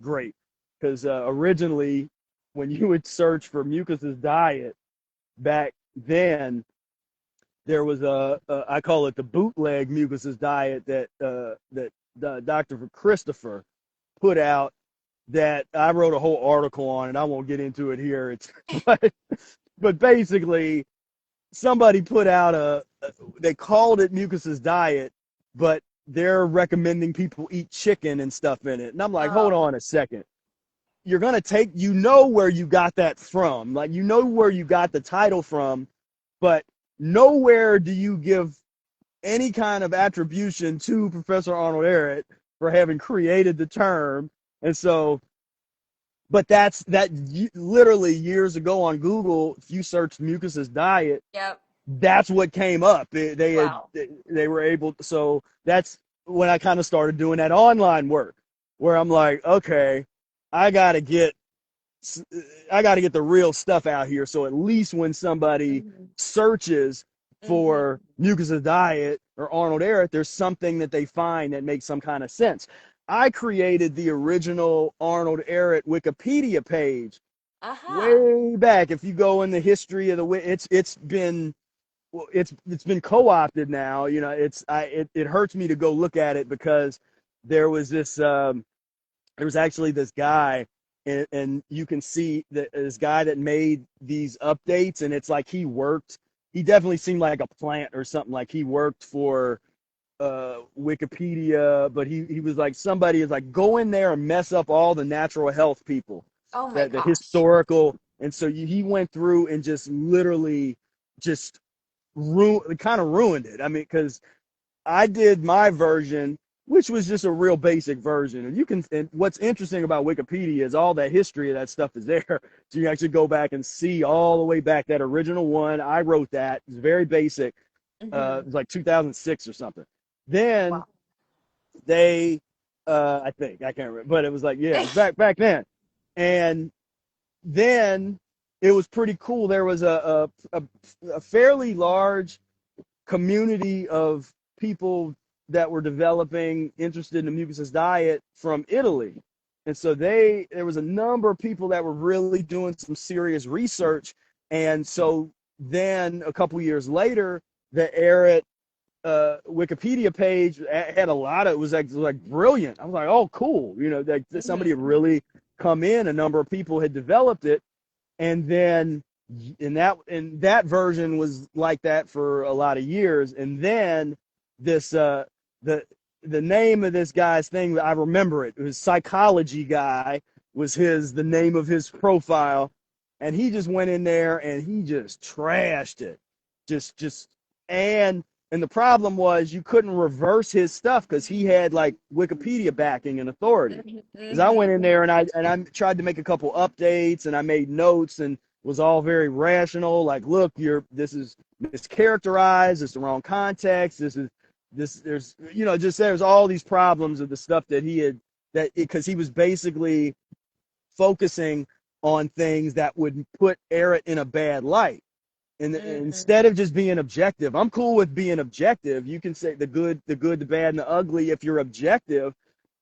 great, because originally when you would search for Mucusless diet back then, there was I call it the bootleg Mucusless diet that Dr. Christopher put out, that I wrote a whole article on, and I won't get into it here. It's but basically somebody put out they called it Mucusless diet, but they're recommending people eat chicken and stuff in it. And I'm like, hold Oh. on a second. You're going to take, where you got that from. Like, where you got the title from, but nowhere do you give any kind of attribution to Professor Arnold Ehret for having created the term. And so, but literally years ago on Google, if you searched Mucusless diet, Yep. that's what came up. Wow. They were able to, so that's when I kind of started doing that online work, where I'm like, okay, I got to get I got to get the real stuff out here. So at least when somebody Hmm. searches for Hmm. Mucusless diet or Arnold Ehret, there's something that they find that makes some kind of sense. I created the original Arnold Ehret Wikipedia page Aha. way back. If you go in the history of it's been, well, it's been co-opted now. It hurts me to go look at it, because there was there was actually this guy, and you can see that this guy that made these updates, and it's like he definitely seemed like a plant or something, like he worked for Wikipedia, but he was like, somebody is like, go in there and mess up all the natural health people, Oh my that the gosh. historical. And so he went through and just literally just kind of ruined it. I mean, because I did my version, which was just a real basic version. And what's interesting about Wikipedia is all that history of that stuff is there. So you actually go back and see all the way back, that original one. I wrote that. It was very basic. It Hmm. was like 2006 or something. Then Wow. they, I think, I can't remember, but it was like, yeah, it was back then. And then it was pretty cool. There was a fairly large community of people that were developing interested in the Mucusless diet from Italy. And so there was a number of people that were really doing some serious research. And so then a couple years later, the Ehret Wikipedia page had a lot of, it was like brilliant. I was like, oh, cool. Like somebody Hmm. had really come in, a number of people had developed it. And then that version was like that for a lot of years. And then this the name of this guy's thing, I remember it was Psychology Guy, was the name of his profile. And he just went in there and he just trashed it, just and and the problem was, you couldn't reverse his stuff because he had like Wikipedia backing and authority. Hmm. Because I went Hmm. in there and I tried to make a couple updates, and I made notes, and was all very rational. Like, look, this is mischaracterized. It's the wrong context. There's just there's all these problems of the stuff that he had, because he was basically focusing on things that would put Eric in a bad light. And Hmm. instead of just being objective, I'm cool with being objective. You can say the good, the bad, and the ugly if you're objective.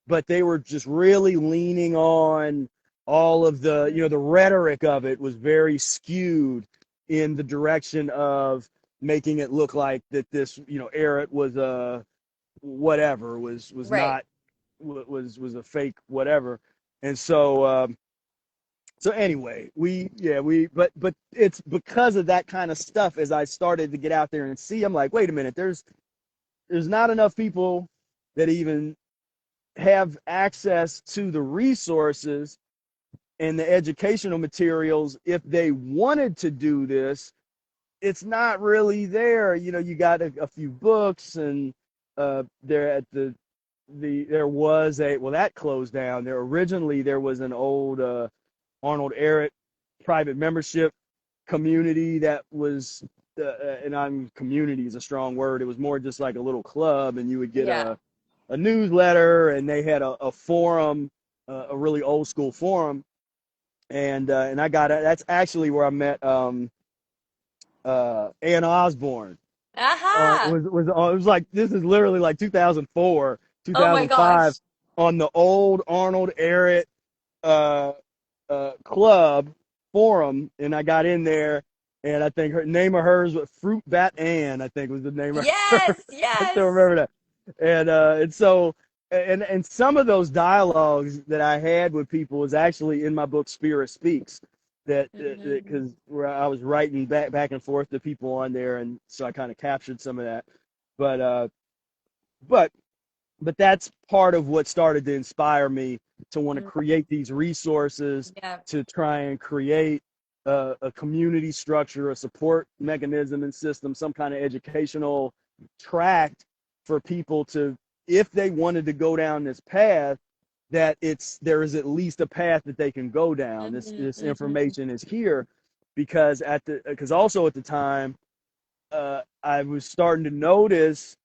But they were just really leaning on all of the, the rhetoric of it was very skewed in the direction of making it look like that this, Eric was a whatever, was Right. not, was a fake whatever. And so anyway, but it's because of that kind of stuff. As I started to get out there and see, I'm like, wait a minute, there's not enough people that even have access to the resources and the educational materials. If they wanted to do this, it's not really there. You got a few books, and there at there was a, well, that closed down. There was an old Arnold Ehret private membership community that was, and community is a strong word. It was more just like a little club, and you would get Yeah. a newsletter, and they had a forum, a really old school forum, and I got it. That's actually where I met Ann Osborne. Aha. It was like, this is literally like 2004, Oh my 2005, gosh. on the old Arnold Ehret uh, club forum, and I got in there, and I think her name of hers was Fruit Bat Ann, I think was the name of her. Yes, I still yes. remember that. And so, and some of those dialogues that I had with people was actually in my book Spira Speaks, that Hmm. because where I was writing back and forth to people on there, and so I kind of captured some of that. But but but that's part of what started to inspire me to want to create these resources, Yeah. to try and create a community structure, a support mechanism and system, some kind of educational tract for people to, if they wanted to go down this path, that there is at least a path that they can go down. Hmm. This Hmm. information is here, because also at the time, I was starting to notice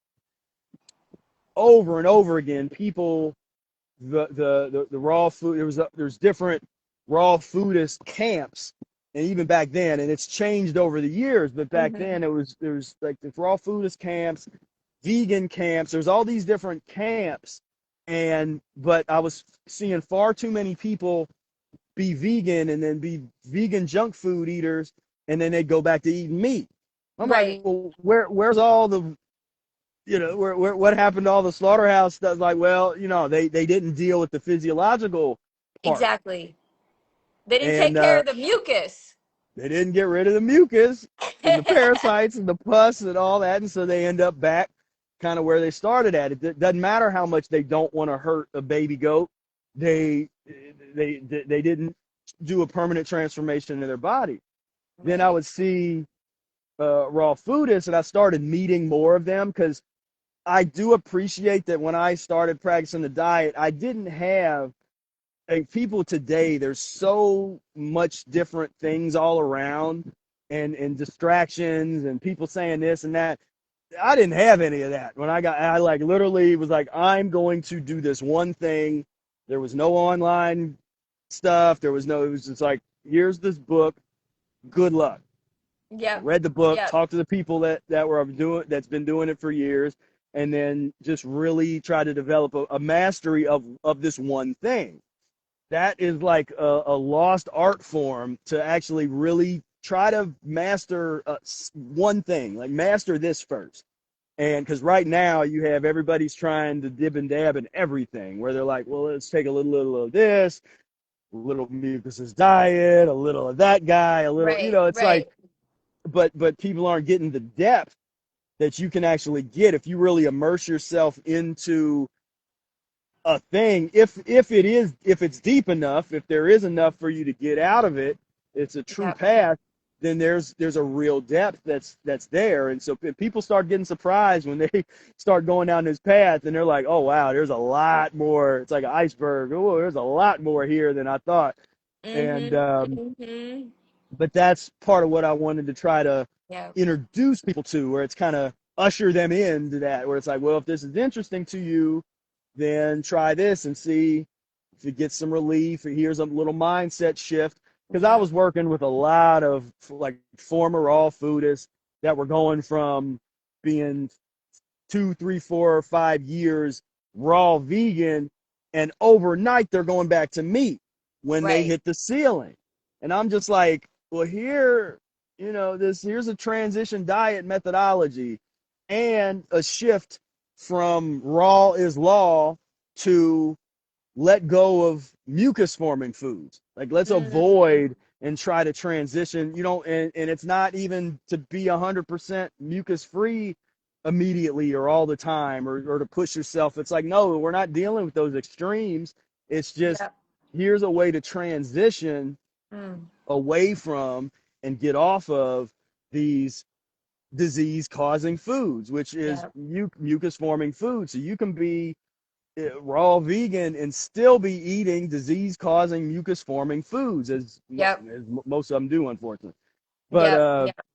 over and over again, people, the raw food, there's different raw foodist camps, and even back then, and it's changed over the years, but back Hmm. then there's like the raw foodist camps, vegan camps, there's all these different camps. But I was seeing far too many people be vegan and then be vegan junk food eaters, and then they go back to eating meat. I'm like, Right. well, where's all the, what happened to all the slaughterhouse stuff? Like, well, they didn't deal with the physiological part, Exactly. They didn't take and care of the mucus. they didn't get rid of the mucus and the parasites and the pus and all that, and so they end up back kind of where they started at. It doesn't matter how much they don't want to hurt a baby goat. They didn't do a permanent transformation in their body. Then I Right. would see raw foodists, and I started meeting more of them, because I do appreciate that when I started practicing the diet, I didn't have, like, people today. There's so much different things all around, and distractions, and people saying this and that. I didn't have any of that when I like literally was like, I'm going to do this one thing. There was no online stuff. It was just like, here's this book. Good luck. I Yep. read the book, Yep. talked to the people that's been doing it for years, and then just really try to develop a mastery of this one thing. That is like a lost art form, to actually really try to master one thing, like master this first. And because right now you have everybody's trying to dib and dab in everything, where they're like, well, let's take a little of this, a little mucusless diet, a little of that guy, a little, Right. it's like, Right. but people aren't getting the depth that you can actually get if you really immerse yourself into a thing. If it's deep enough, if there is enough for you to get out of it, it's a true Yep. path. Then there's a real depth that's there. And so people start getting surprised when they start going down this path, and they're like, oh wow, there's a lot more. It's like an iceberg. Oh, there's a lot more here than I thought. And Hmm. Hmm. but that's part of what I wanted to try to Yep. introduce people to, where it's kind of usher them into that, where it's like, well, if this is interesting to you, then try this and see if you get some relief. Here's a little mindset shift. Because I Yep. was working with a lot of like former raw foodists that were going from being 2, 3, 4, or 5 years raw vegan, and overnight they're going back to meat when they Right. hit the ceiling. And I'm just like, well, here. here's a transition diet methodology and a shift from raw is law to let go of mucus forming foods. Like, let's Mm, avoid and try to transition, and it's not even to be 100% mucus free immediately or all the time, or to push yourself. It's like, no, we're not dealing with those extremes. It's just, yep. here's a way to transition Mm, away from and get off of these disease causing foods, which is yep. mucus forming foods. So you can be raw vegan and still be eating disease causing mucus forming foods, Yep. as most of them do, unfortunately. But Yep. Yep.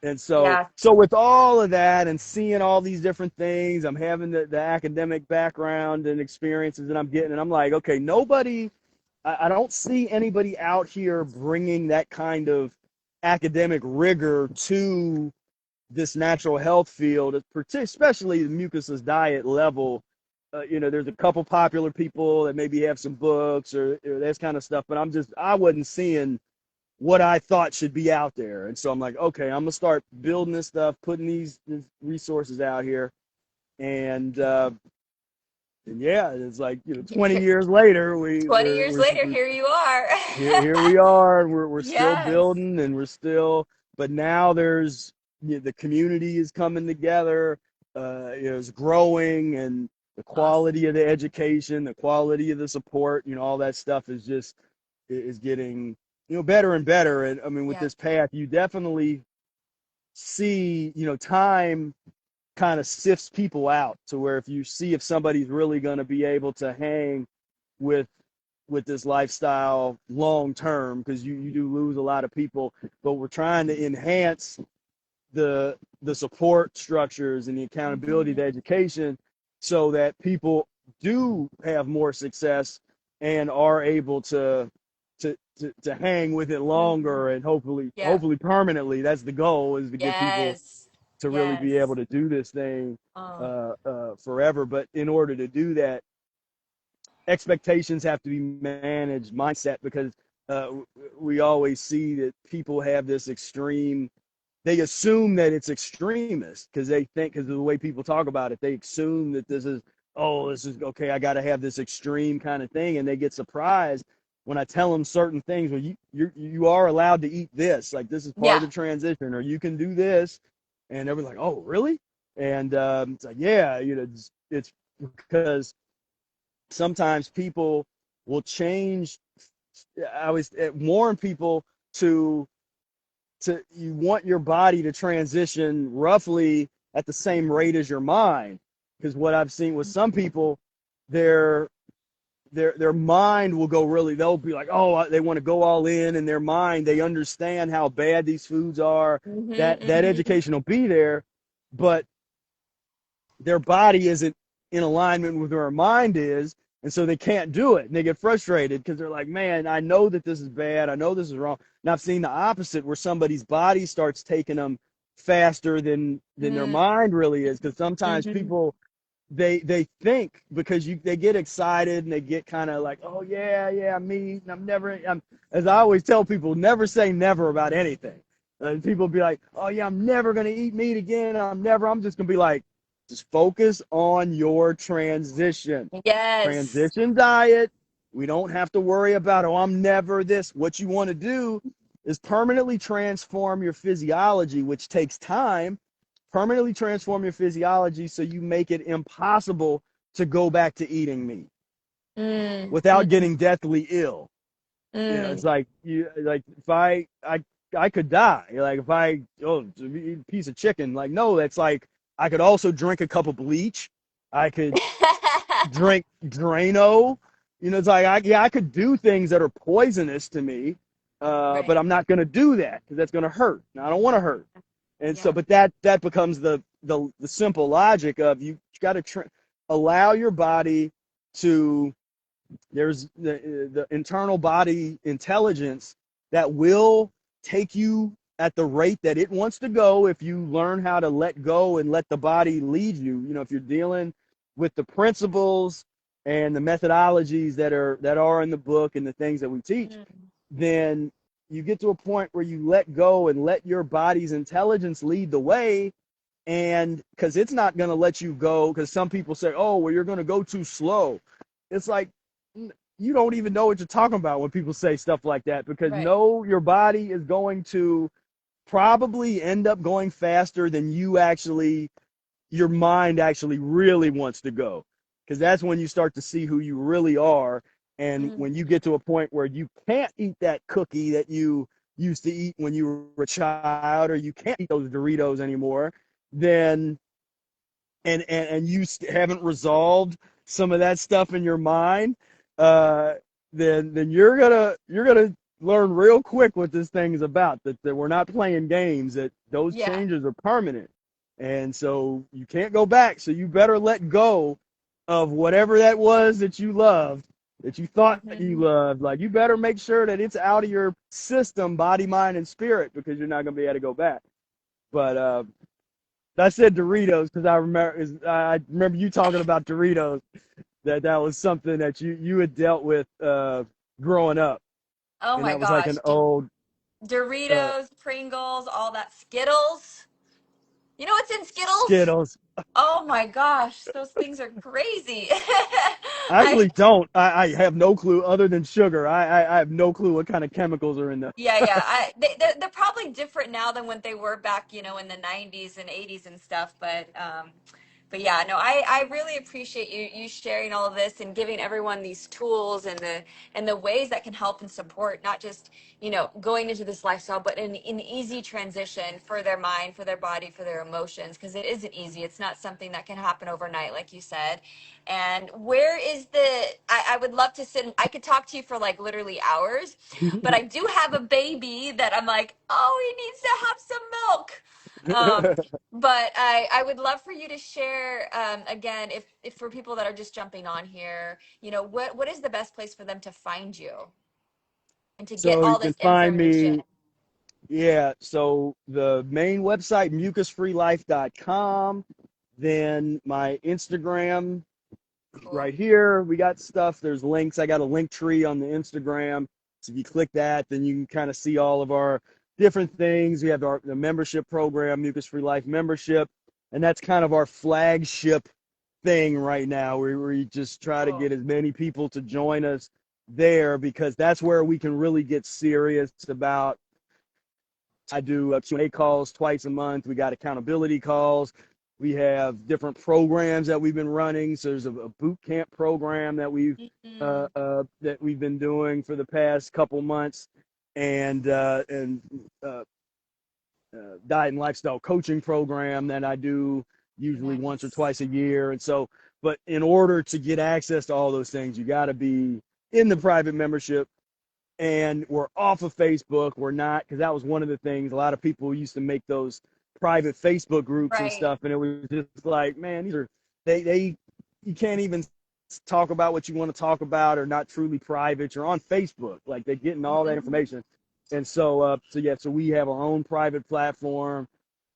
and so Yeah. so with all of that and seeing all these different things, I'm having the academic background and experiences that I'm getting, and I'm like, okay, nobody, I don't see anybody out here bringing that kind of academic rigor to this natural health field, especially the mucusless diet level. There's a couple popular people that maybe have some books or that kind of stuff, but I wasn't seeing what I thought should be out there. And so I'm like, okay, I'm gonna start building this stuff, putting these resources out here, and yeah, it's like, 20 years later, 20 years later, here you are. here we are. We're still Yes. building, and but now there's, the community is coming together. It's growing, and the Awesome. quality of the education, the quality of the support, all that stuff is getting, better and better. And I mean, with Yeah. this path, you definitely see, time kind of sifts people out to where, if you see if somebody's really going to be able to hang with this lifestyle long term, because you do lose a lot of people. But we're trying to enhance the support structures and the accountability, Hmm. the education, so that people do have more success and are able to hang with it Hmm. longer, and Yep. hopefully permanently. That's the goal, is to get people Yes. to really be able Yes. to do this thing Oh, forever. But in order to do that, expectations have to be managed, mindset, because uh, we always see that people have this extreme, they assume that it's extremist, because because of the way people talk about it, they assume that this is okay, I got to have this extreme kind of thing, and they get surprised when I tell them certain things. Well, you are allowed to eat this, like, this is part of yeah. the transition, or you can do this. And everyone's like, oh, really? And it's like, yeah, it's because sometimes people will change. I always warn people to you want your body to transition roughly at the same rate as your mind, because what I've seen with some people, their their mind will go really, they'll be like, oh, they want to go all in their mind, they understand how bad these foods are, Hmm. that Hmm. education will be there, but their body isn't in alignment with where our mind is. And so they can't do it. And they get frustrated because they're like, man, I know that this is bad. I know this is wrong. And I've seen the opposite, where somebody's body starts taking them faster than their Hmm. mind really is. Because sometimes Hmm. people, they think, because they get excited and they get kind of like, oh yeah, yeah, me, and I'm, as I always tell people, never say never about anything. And people be like, oh yeah, I'm never gonna eat meat again. I'm just gonna be like, just focus on your Yes. transition diet. We don't have to worry about, oh, I'm never this. What you want to do is permanently transform your physiology, which takes time. Permanently transform your physiology so you make it impossible to go back to eating meat Mm, without mm, getting deathly ill. It's mm. like, if I could die. Like, if I eat a piece of chicken, like, no, that's like, I could also drink a cup of bleach. I could drink Drano. It's like, I could do things that are poisonous to me, but Right. I'm not going to do that because that's going to hurt. And I don't want to hurt. And so, Yeah. but that becomes the simple logic of, you got to allow your body to. There's the internal body intelligence that will take you at the rate that it wants to go, if you learn how to let go and let the body lead you. If you're dealing with the principles and the methodologies that are in the book and the things that we teach, Mm. then you get to a point where you let go and let your body's intelligence lead the way, and because it's not going to let you go, because some people say, oh, well, you're going to go too slow. It's like, you don't even know what you're talking about when people say stuff like that, because Right. no, your body is going to probably end up going faster than your mind actually really wants to go, because that's when you start to see who you really are. And Mm, when you get to a point where you can't eat that cookie that you used to eat when you were a child, or you can't eat those Doritos anymore, then and you haven't resolved some of that stuff in your mind, uh, then you're gonna learn real quick what this thing is about. That we're not playing games. That those yeah. changes are permanent, and so you can't go back. So you better let go of whatever that was that you loved, that you thought you Hmm. loved. Like, you better make sure that it's out of your system, body, mind, and spirit, because you're not gonna be able to go back. But I said Doritos because I remember you talking about Doritos. That was something that you had dealt with growing up, Oh and my that was like gosh. an old uh, Doritos, Pringles, all that Skittles. You know what's in Skittles? Skittles. Oh my gosh, those things are crazy. I I actually don't. I have no clue other than sugar. I have no clue what kind of chemicals are in them. Yeah, yeah. They're probably different now than what they were back, in the 90s and 80s and stuff. But yeah, no, I really appreciate you sharing all of this and giving everyone these tools and the ways that can help and support not just, going into this lifestyle, but an easy transition for their mind, for their body, for their emotions, because it isn't easy. It's not something that can happen overnight, like you said. And where is I would love to sit, I could talk to you for like literally hours, but I do have a baby that I'm like, oh, he needs to have some milk. But I would love for you to share, again, if for people that are just jumping on here, what is the best place for them to find you and to get So you all can this find information? me. Yeah, so the main website, mucusfreelife.com. Then my Instagram, Cool. right here. We got stuff. There's links. I got a link tree on the Instagram. So if you click that, then you can kind of see all of our different things. We have the membership program, Mucus Free Life membership, and that's kind of our flagship thing right now. We just try to Cool. get as many people to join us there, because that's where we can really get serious about. I do Q&A calls twice a month. We got accountability calls. We have different programs that we've been running. So there's a boot camp program Mm-hmm. that we've been doing for the past couple months, and uh, diet and lifestyle coaching program that I do usually once or Nice. twice a year. And so, but in order to get access to all those things, you got to be in the private membership, and we're off of Facebook. We're not, because that was one of the things. A lot of people used to make those private Facebook groups and Right. stuff, and it was just like, man, these are they you can't even talk about what you want to talk about, or not truly private. You're on Facebook, like they're getting all that Mhm. information, and so yeah, so we have our own private platform,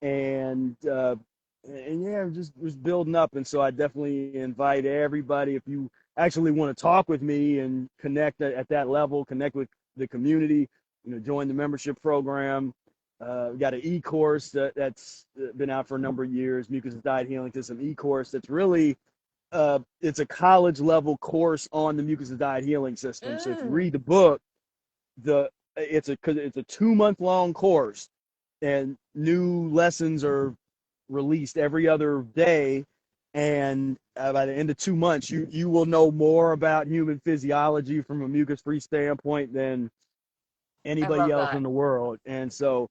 and yeah, just building up, and so I definitely invite everybody, if you actually want to talk with me and connect at that level, connect with the community, join the membership program. We got an e-course that's been out for a number of years, Mucus Diet Healing System e-course. That's really, it's a college level course on the Mucus Diet Healing System. So if you Mm. read the book, it's a 2 month long course, and new lessons are released every other day. And by the end of 2 months, you will know more about human physiology from a mucus free standpoint than I anybody love else that. in the world. And so,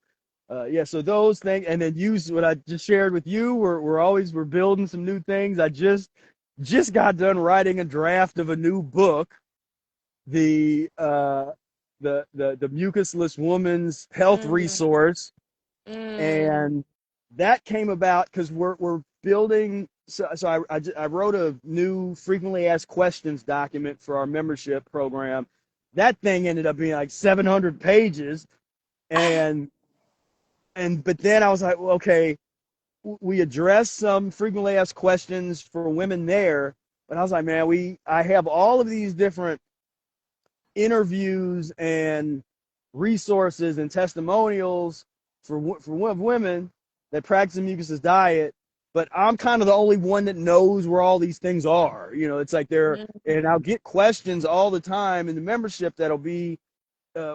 yeah, so those things, and then use what I just shared with you. We're building some new things. I just got done writing a draft of a new book, the the Mucusless Woman's Health Mm. Resource, Mm. and that came about because we're building. So I wrote a new frequently asked questions document for our membership program. That thing ended up being like 700 pages, and but then I was like, well, okay, we addressed some frequently asked questions for women there, but I was like, man, I have all of these different interviews and resources and testimonials for women that practice a mucusless diet, but I'm kind of the only one that knows where all these things are. You know, it's like they're, and I'll get questions all the time in the membership that'll be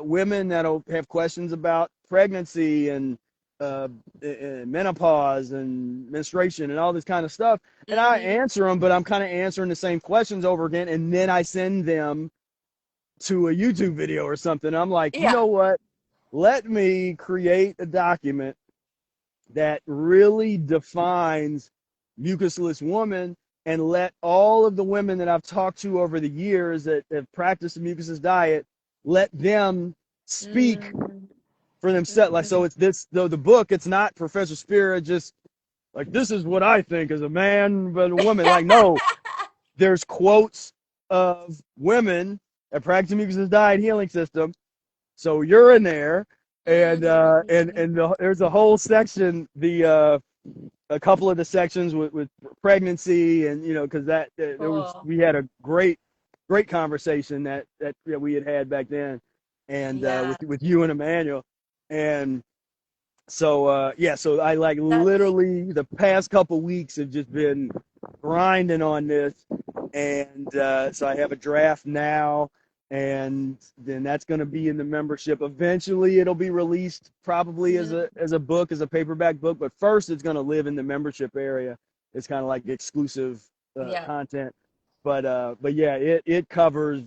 women that'll have questions about pregnancy uh, and menopause and menstruation and all this kind of stuff. And I Mm-hmm. answer them, but I'm kind of answering the same questions over again. And then I send them to a YouTube video or something. I'm like, you Yeah. know what? Let me create a document that really defines mucusless woman and let all of the women that I've talked to over the years that have practiced the mucusless diet, let them speak Mm-hmm. for themselves. Like, so it's this, though the book, it's not Professor Spira just like, this is what I think as a man, but a woman. Like, no, there's quotes of women that practice mucusless diet healing system. So you're in there, and Mm-hmm. there's a whole section, a couple of the sections with pregnancy, and you know, because there was, Cool. we had a great conversation that we had back then, and Yeah. with you and Emmanuel, and so yeah, so I like That's literally the past couple weeks have just been grinding on this, and so I have a draft now, and then that's going to be in the membership. Eventually, it'll be released probably as mhm. a book, as a paperback book, but first it's going to live in the membership area. It's kind of like exclusive Yeah. content, but yeah, it covers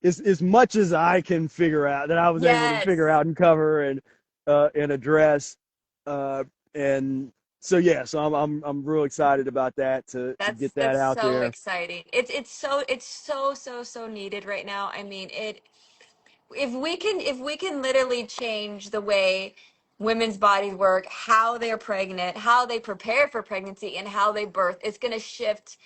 as much as I can figure out that I was able to figure Yes. out and cover and address, uh, and so yeah, so I'm real excited about that to get that That's out so there. exciting. It's so needed right now. I mean, it if we can literally change the way women's bodies work, how they're pregnant, how they prepare for pregnancy, and how they birth, it's going to shift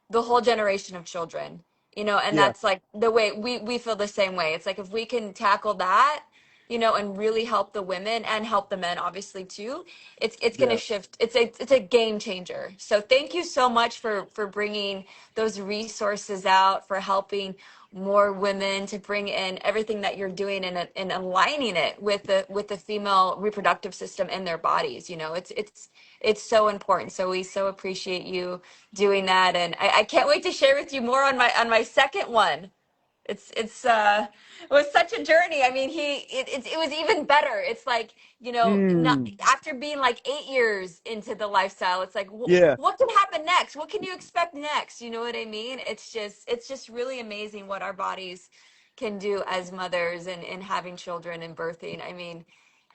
the whole generation of children. You know, and Yeah, that's like the way we feel the same way. It's like if we can tackle that, you know, and really help the women and help the men obviously too, it's going to yeah, shift. It's a game changer. So thank you so much for bringing those resources out, for helping more women, to bring in everything that you're doing and aligning it with the female reproductive system in their bodies. You know, it's so important. So we so appreciate you doing that, and I can't wait to share with you more on my second one. It's it was such a journey. I mean, it was even better. It's like, you know, not mm, after being like 8 years into the lifestyle, it's like yeah, what can happen next? What can you expect next? You know what I mean? It's just really amazing what our bodies can do as mothers and having children and birthing. I mean,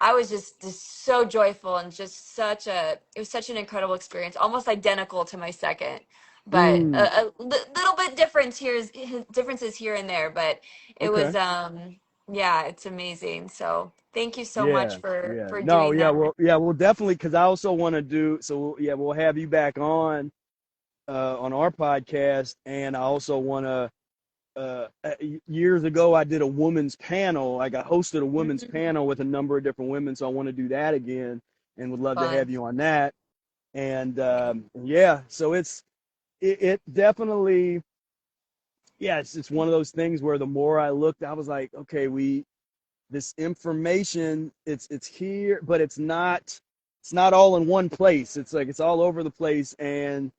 I was just so joyful and just it was such an incredible experience, almost identical to my second, but mm, little bit differences here and there, but it okay, was yeah, it's amazing. So thank you so much yeah, yeah, for no, doing yeah, that. well, yeah, we'll definitely, because I also want to do, so yeah, we'll have you back on our podcast, and I also want to years ago I did a women's panel. Like, I hosted a women's Mhm. panel with a number of different women, so I want to do that again, and would love to have Fun. you on that. And yeah, so it definitely, yeah, it's one of those things where the more I looked, I was like, okay, we this information, it's here, but it's not all in one place. It's like it's all over the place, and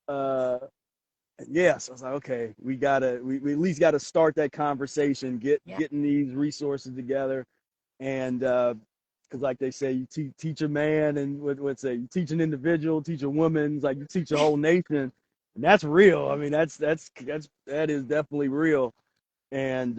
uh yes, I was like, okay, we at least gotta start that conversation, Yeah. getting these resources together, and because like they say, you teach a man, and what's say, you teach an individual, teach a woman, it's like you teach a whole nation, and that's real. I mean, that is definitely real, and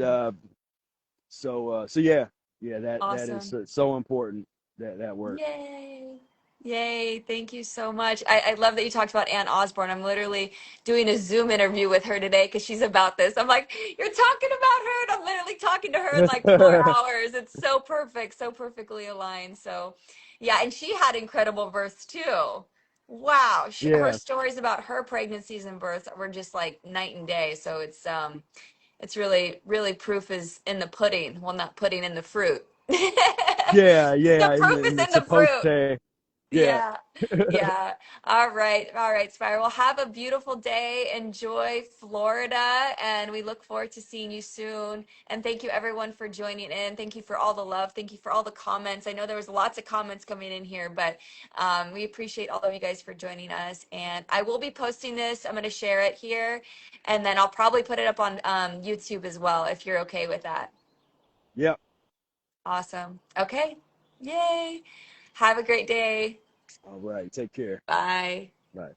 so yeah, yeah, that is Awesome. so important, that work. Yay. Yay. Thank you so much. I love that you talked about Ann Osborne. I'm literally doing a Zoom interview with her today because she's about this. I'm like, you're talking about her, and I'm literally talking to her in like 4 hours. It's so perfect, so perfectly aligned. So, yeah, and she had incredible births too. Wow. Her Yeah, stories about her pregnancies and births were just like night and day. So it's really proof is in the pudding. Well, not pudding in the fruit. yeah, The yeah, proof is and in it's the supposed fruit. to. Yeah. Yeah, yeah. All right, Spire. Well, have a beautiful day. Enjoy Florida, and we look forward to seeing you soon. And thank you, everyone, for joining in. Thank you for all the love. Thank you for all the comments. I know there was lots of comments coming in here, but we appreciate all of you guys for joining us. And I will be posting this. I'm going to share it here, and then I'll probably put it up on YouTube as well, if you're okay with that. Yep. Awesome. Okay. Yay. Have a great day. All right. Take care. Bye. Bye.